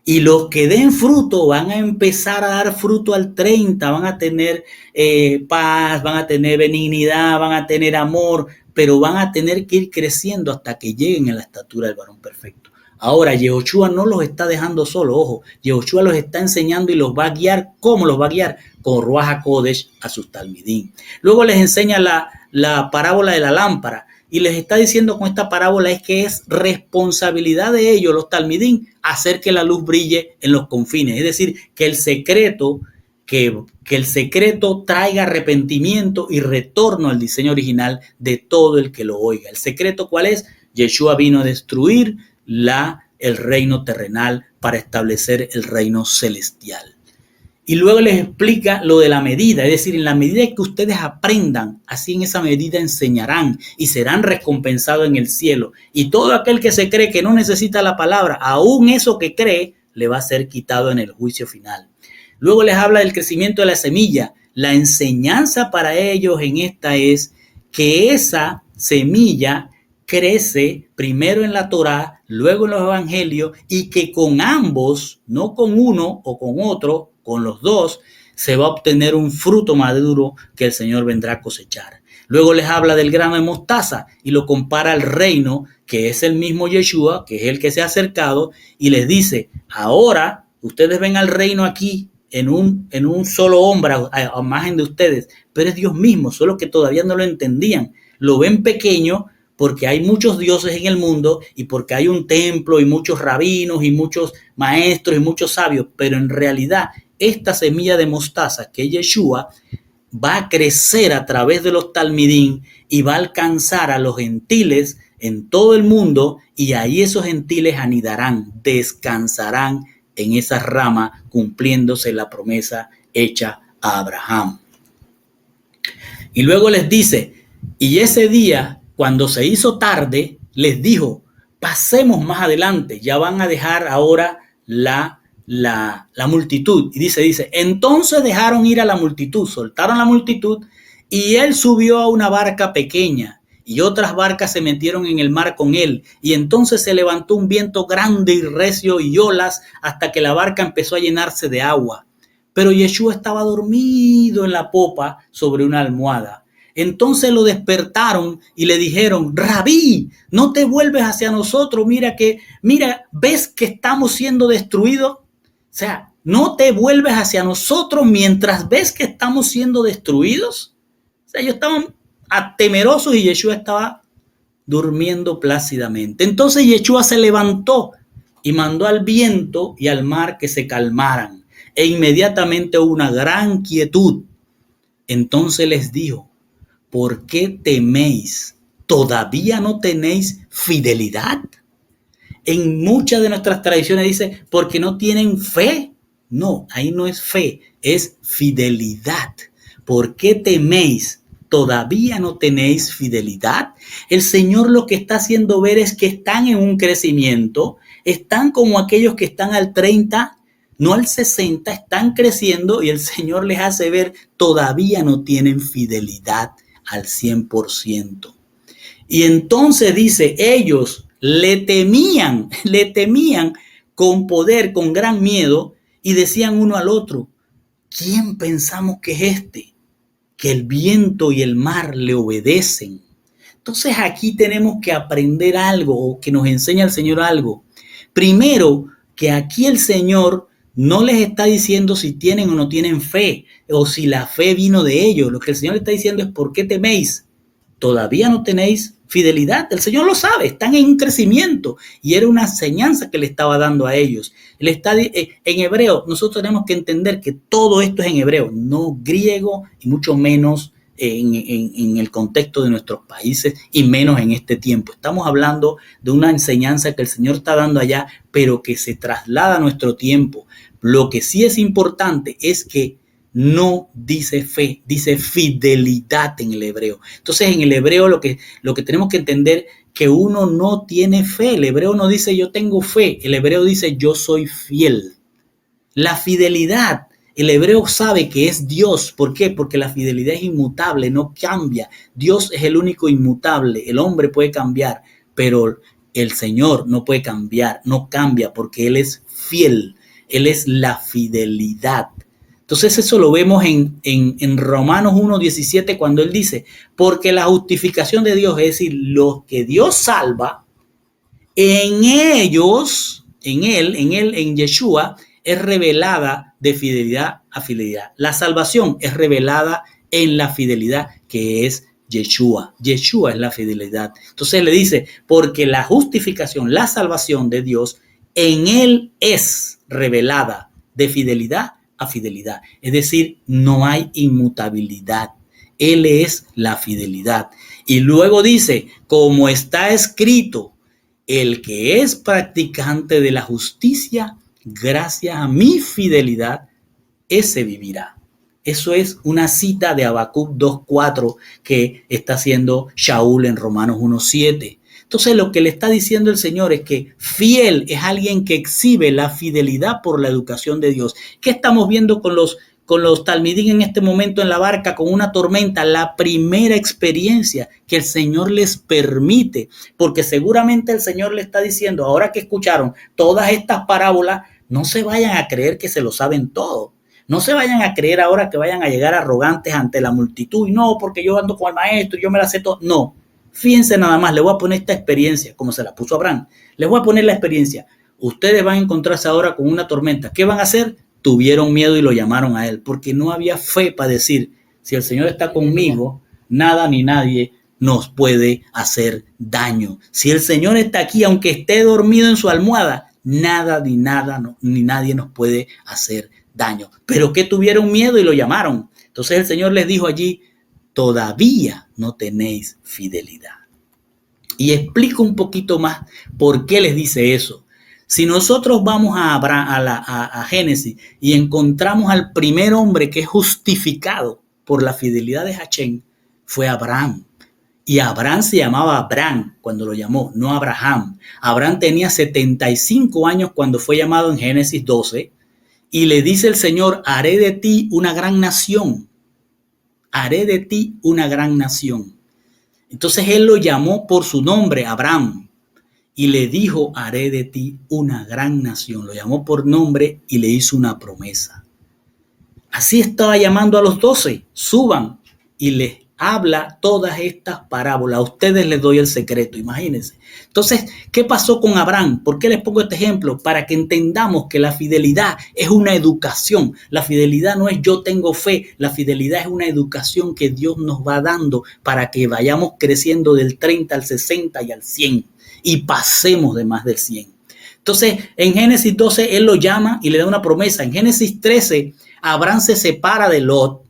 Y los que den fruto van a empezar a dar fruto al 30, van a tener paz, van a tener benignidad, van a tener amor, pero van a tener que ir creciendo hasta que lleguen a la estatura del varón perfecto. Ahora, Yehoshua no los está dejando solos, ojo, Yehoshua los está enseñando y los va a guiar. ¿Cómo los va a guiar? Con Ruach HaKodesh a sus talmidín. Luego les enseña la parábola de la lámpara. Y les está diciendo con esta parábola es que es responsabilidad de ellos, los talmidín, hacer que la luz brille en los confines. Es decir, que el secreto traiga arrepentimiento y retorno al diseño original de todo el que lo oiga. ¿El secreto cuál es? Yeshua vino a destruir el reino terrenal para establecer el reino celestial. Y luego les explica lo de la medida, es decir, en la medida que ustedes aprendan, así en esa medida enseñarán y serán recompensados en el cielo. Y todo aquel que se cree que no necesita la palabra, aún eso que cree, le va a ser quitado en el juicio final. Luego les habla del crecimiento de la semilla. La enseñanza para ellos en esta es que esa semilla crece primero en la Torá, luego en los evangelios, y que con ambos, no con uno o con otro, con los dos, se va a obtener un fruto maduro que el Señor vendrá a cosechar. Luego les habla del grano de mostaza y lo compara al reino, que es el mismo Yeshua, que es el que se ha acercado, y les dice, ahora ustedes ven al reino aquí en un solo hombre, a imagen de ustedes, pero es Dios mismo, solo que todavía no lo entendían. Lo ven pequeño porque hay muchos dioses en el mundo y porque hay un templo y muchos rabinos y muchos maestros y muchos sabios, pero en realidad esta semilla de mostaza que es Yeshua va a crecer a través de los talmidín y va a alcanzar a los gentiles en todo el mundo, y ahí esos gentiles anidarán, descansarán en esa rama, cumpliéndose la promesa hecha a Abraham. Y luego les dice, y ese día, cuando se hizo tarde, les dijo, pasemos más adelante, ya van a dejar ahora la multitud. Y dice, entonces dejaron ir a la multitud, soltaron la multitud, y él subió a una barca pequeña, y otras barcas se metieron en el mar con él, y entonces se levantó un viento grande y recio y olas, hasta que la barca empezó a llenarse de agua. Pero Yeshua estaba dormido en la popa sobre una almohada. Entonces lo despertaron y le dijeron, Rabí, no te vuelves hacia nosotros, mira, ¿ves que estamos siendo destruidos? O sea, ¿no te vuelves hacia nosotros mientras ves que estamos siendo destruidos? O sea, ellos estaban temerosos y Yeshua estaba durmiendo plácidamente. Entonces Yeshua se levantó y mandó al viento y al mar que se calmaran. E inmediatamente hubo una gran quietud. Entonces les dijo, ¿por qué teméis? ¿Todavía no tenéis fidelidad? En muchas de nuestras tradiciones dice, porque no tienen fe. No, ahí no es fe, es fidelidad. ¿Por qué teméis? ¿Todavía no tenéis fidelidad? El Señor lo que está haciendo ver es que están en un crecimiento, están como aquellos que están al 30, no al 60, están creciendo, y el Señor les hace ver, todavía no tienen fidelidad al 100%. Y entonces dice, ellos le temían con poder, con gran miedo, y decían uno al otro, ¿quién pensamos que es este? Que el viento y el mar le obedecen. Entonces aquí tenemos que aprender algo, o que nos enseña el Señor algo. Primero, que aquí el Señor no les está diciendo si tienen o no tienen fe, o si la fe vino de ellos. Lo que el Señor le está diciendo es, ¿por qué teméis? ¿Todavía no tenéis fidelidad? El Señor lo sabe, están en un crecimiento, y era una enseñanza que le estaba dando a ellos. Él está en hebreo. Nosotros tenemos que entender que todo esto es en hebreo, no griego, y mucho menos en el contexto de nuestros países, y menos en este tiempo. Estamos hablando de una enseñanza que el Señor está dando allá, pero que se traslada a nuestro tiempo. Lo que sí es importante es que no dice fe, dice fidelidad en el hebreo. Entonces, en el hebreo lo que tenemos que entender que uno no tiene fe. El hebreo no dice yo tengo fe, el hebreo dice yo soy fiel. La fidelidad, el hebreo sabe que es Dios. ¿Por qué? Porque la fidelidad es inmutable, no cambia. Dios es el único inmutable. El hombre puede cambiar, pero el Señor no puede cambiar, no cambia porque Él es fiel, Él es la fidelidad. Entonces eso lo vemos en Romanos 1:17 cuando Él dice, porque la justificación de Dios, es decir, los que Dios salva, en ellos, en Yeshua, es revelada de fidelidad a fidelidad. La salvación es revelada en la fidelidad que es Yeshua. Yeshua es la fidelidad. Entonces le dice, porque la justificación, la salvación de Dios, en Él es revelada de fidelidad a fidelidad. Es decir, no hay inmutabilidad. Él es la fidelidad. Y luego dice, como está escrito, el que es practicante de la justicia, gracias a mi fidelidad, ese vivirá. Eso es una cita de Habacuc 2:4 que está haciendo Shaul en Romanos 1:7. Entonces lo que le está diciendo el Señor es que fiel es alguien que exhibe la fidelidad por la educación de Dios. ¿Qué estamos viendo con los talmidín en este momento en la barca con una tormenta? La primera experiencia que el Señor les permite, porque seguramente el Señor le está diciendo, ahora que escucharon todas estas parábolas, no se vayan a creer que se lo saben todo. No se vayan a creer ahora que vayan a llegar arrogantes ante la multitud. Y no, porque yo ando con el maestro y yo me la sé todo. No, fíjense nada más, les voy a poner esta experiencia, como se la puso Abraham. Les voy a poner la experiencia. Ustedes van a encontrarse ahora con una tormenta. ¿Qué van a hacer? Tuvieron miedo y lo llamaron a Él, porque no había fe para decir, si el Señor está conmigo, nada ni nadie nos puede hacer daño. Si el Señor está aquí, aunque esté dormido en su almohada, nada ni nadie nos puede hacer daño. Pero que tuvieron miedo y lo llamaron. Entonces el Señor les dijo allí, todavía no tenéis fidelidad. Y explico un poquito más por qué les dice eso. Si nosotros vamos a Génesis y encontramos al primer hombre que es justificado por la fidelidad de Hashem, fue Abraham. Y Abraham se llamaba Abraham cuando lo llamó, no Abraham. Abraham tenía 75 años cuando fue llamado en Génesis 12 y le dice el Señor, haré de ti una gran nación. Haré de ti una gran nación. Entonces él lo llamó por su nombre, Abraham, y le dijo, haré de ti una gran nación. Lo llamó por nombre y le hizo una promesa. Así estaba llamando a los 12, suban, y les habla todas estas parábolas. A ustedes les doy el secreto, imagínense. Entonces, ¿qué pasó con Abraham? ¿Por qué les pongo este ejemplo? Para que entendamos que la fidelidad es una educación. La fidelidad no es yo tengo fe, la fidelidad es una educación que Dios nos va dando para que vayamos creciendo del 30 al 60 y al 100 y pasemos de más del 100. Entonces, en Génesis 12, él lo llama y le da una promesa. En Génesis 13, Abraham se separa de Lot.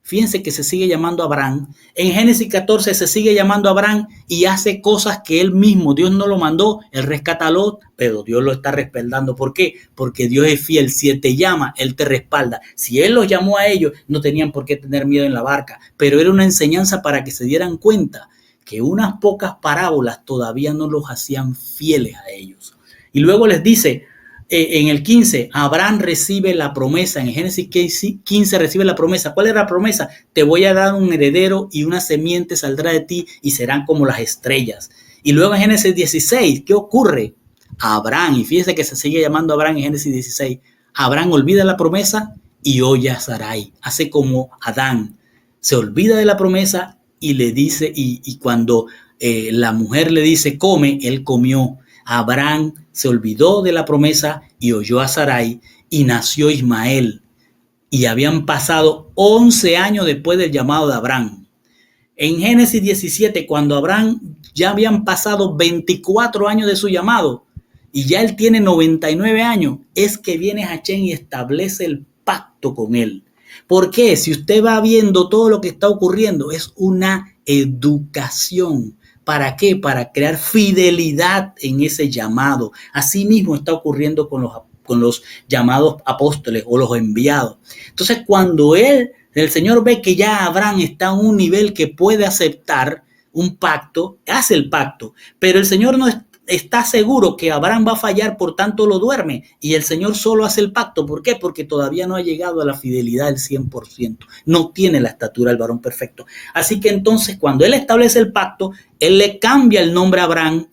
Fíjense que se sigue llamando Abraham. En Génesis 14 se sigue llamando Abraham y hace cosas que él mismo, Dios no lo mandó, él rescata a Lot, pero Dios lo está respaldando. ¿Por qué? Porque Dios es fiel. Si él te llama, él te respalda. Si él los llamó a ellos, no tenían por qué tener miedo en la barca, pero era una enseñanza para que se dieran cuenta que unas pocas parábolas todavía no los hacían fieles a ellos. Y luego les dice, en el 15, Abraham recibe la promesa. En Génesis 15 recibe la promesa. ¿Cuál era la promesa? Te voy a dar un heredero y una semiente saldrá de ti y serán como las estrellas. Y luego en Génesis 16, ¿qué ocurre? Abraham, y fíjese que se sigue llamando Abraham en Génesis 16, Abraham olvida la promesa y oye a Sarai. Hace como Adán, se olvida de la promesa y le dice, y cuando la mujer le dice come, él comió. Abraham se olvidó de la promesa y oyó a Sarai y nació Ismael. Y habían pasado 11 años después del llamado de Abraham. En Génesis 17, cuando Abraham ya habían pasado 24 años de su llamado y ya él tiene 99 años, es que viene Hashem y establece el pacto con él. ¿Por qué? Si usted va viendo todo lo que está ocurriendo, es una educación. ¿Para qué? Para crear fidelidad en ese llamado. Así mismo está ocurriendo con los llamados apóstoles o los enviados. Entonces, cuando el Señor ve que ya Abraham está en un nivel que puede aceptar un pacto, hace el pacto, pero el Señor no está seguro que Abraham va a fallar, por tanto lo duerme, y el Señor solo hace el pacto. ¿Por qué? Porque todavía no ha llegado a la fidelidad del 100%, no tiene la estatura del varón perfecto. Así que entonces cuando él establece el pacto, él le cambia el nombre a Abraham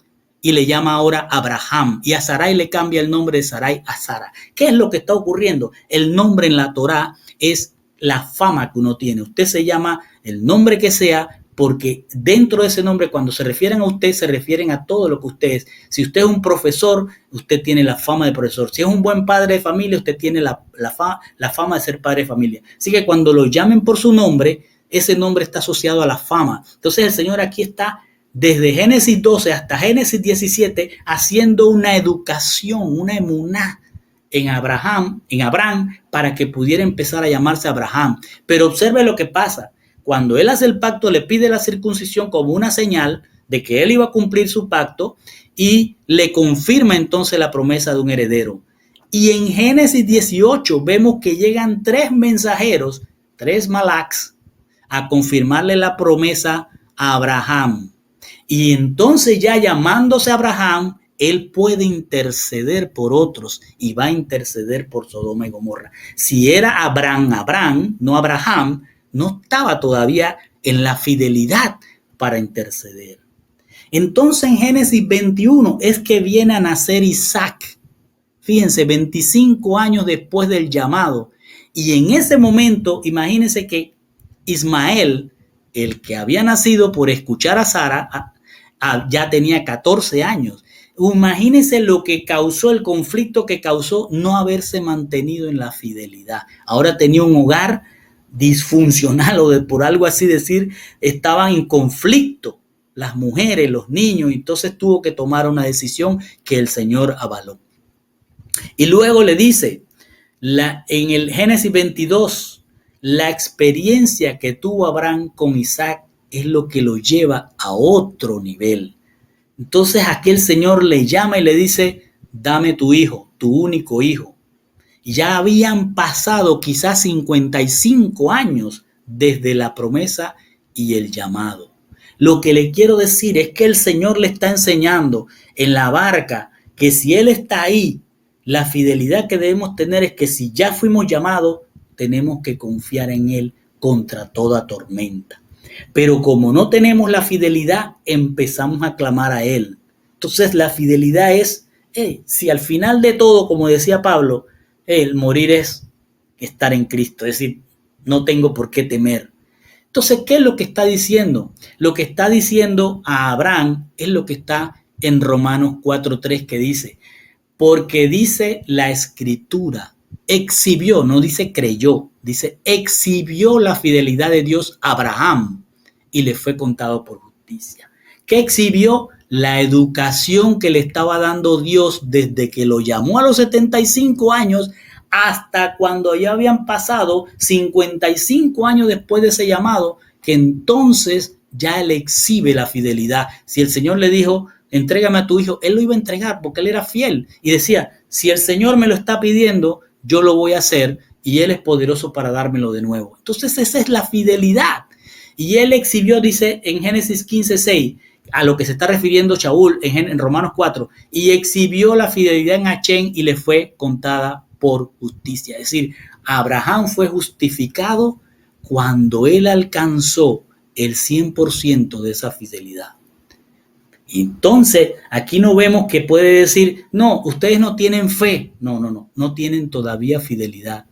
y le llama ahora Abraham, y a Sarai le cambia el nombre de Sarai a Sara. ¿Qué es lo que está ocurriendo? El nombre en la Torá es la fama que uno tiene. Usted se llama el nombre que sea, porque dentro de ese nombre, cuando se refieren a usted, se refieren a todo lo que usted es. Si usted es un profesor, usted tiene la fama de profesor. Si es un buen padre de familia, usted tiene la fama de ser padre de familia. Así que cuando lo llamen por su nombre, ese nombre está asociado a la fama. Entonces el Señor aquí está desde Génesis 12 hasta Génesis 17 haciendo una educación, una emuná en Abraham, para que pudiera empezar a llamarse Abraham. Pero observe lo que pasa. Cuando él hace el pacto, le pide la circuncisión como una señal de que él iba a cumplir su pacto y le confirma entonces la promesa de un heredero. Y en Génesis 18 vemos que llegan 3 mensajeros, 3 malaks, a confirmarle la promesa a Abraham. Y entonces ya llamándose Abraham, él puede interceder por otros y va a interceder por Sodoma y Gomorra. Si era Abraham, no Abraham, no estaba todavía en la fidelidad para interceder. Entonces en Génesis 21 es que viene a nacer Isaac. Fíjense, 25 años después del llamado. Y en ese momento, imagínense que Ismael, el que había nacido por escuchar a Sara, ya tenía 14 años. Imagínense lo que causó, el conflicto que causó no haberse mantenido en la fidelidad. Ahora tenía un hogar disfuncional, o por algo así decir, estaban en conflicto las mujeres, los niños, y entonces tuvo que tomar una decisión que el Señor avaló. Y luego le dice, en el Génesis 22, la experiencia que tuvo Abraham con Isaac es lo que lo lleva a otro nivel. Entonces aquí el Señor le llama y le dice, dame tu hijo, tu único hijo. Ya habían pasado quizás 55 años desde la promesa y el llamado. Lo que le quiero decir es que el Señor le está enseñando en la barca que si Él está ahí, la fidelidad que debemos tener es que si ya fuimos llamados, tenemos que confiar en Él contra toda tormenta. Pero como no tenemos la fidelidad, empezamos a clamar a Él. Entonces la fidelidad es, si al final de todo, como decía Pablo, el morir es estar en Cristo, es decir, no tengo por qué temer. Entonces, ¿qué es lo que está diciendo? Lo que está diciendo a Abraham es lo que está en Romanos 4:3, que dice, porque dice la Escritura, exhibió, no dice creyó, dice exhibió la fidelidad de Dios a Abraham y le fue contado por justicia. ¿Qué exhibió? La educación que le estaba dando Dios desde que lo llamó a los 75 años hasta cuando ya habían pasado 55 años después de ese llamado, que entonces ya él exhibe la fidelidad. Si el Señor le dijo, entrégame a tu hijo, él lo iba a entregar porque él era fiel y decía, si el Señor me lo está pidiendo, yo lo voy a hacer y él es poderoso para dármelo de nuevo. Entonces esa es la fidelidad. Y él exhibió, dice en Génesis 15:6, a lo que se está refiriendo Shaul en Romanos 4, y exhibió la fidelidad en Achén y le fue contada por justicia. Es decir, Abraham fue justificado cuando él alcanzó el 100% de esa fidelidad. Entonces, aquí no vemos que puede decir, no, ustedes no tienen fe. No tienen todavía fidelidad.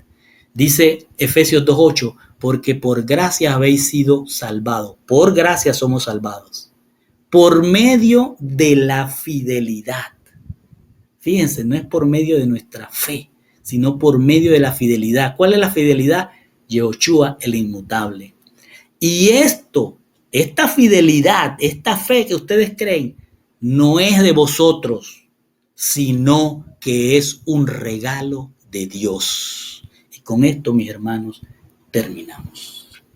Dice Efesios 2:8, porque por gracia habéis sido salvados. Por gracia somos salvados. Por medio de la fidelidad. Fíjense, no es por medio de nuestra fe, sino por medio de la fidelidad. ¿Cuál es la fidelidad? Yehoshua, el inmutable. Y esta fidelidad, esta fe que ustedes creen, no es de vosotros, sino que es un regalo de Dios. Y con esto, mis hermanos, terminamos.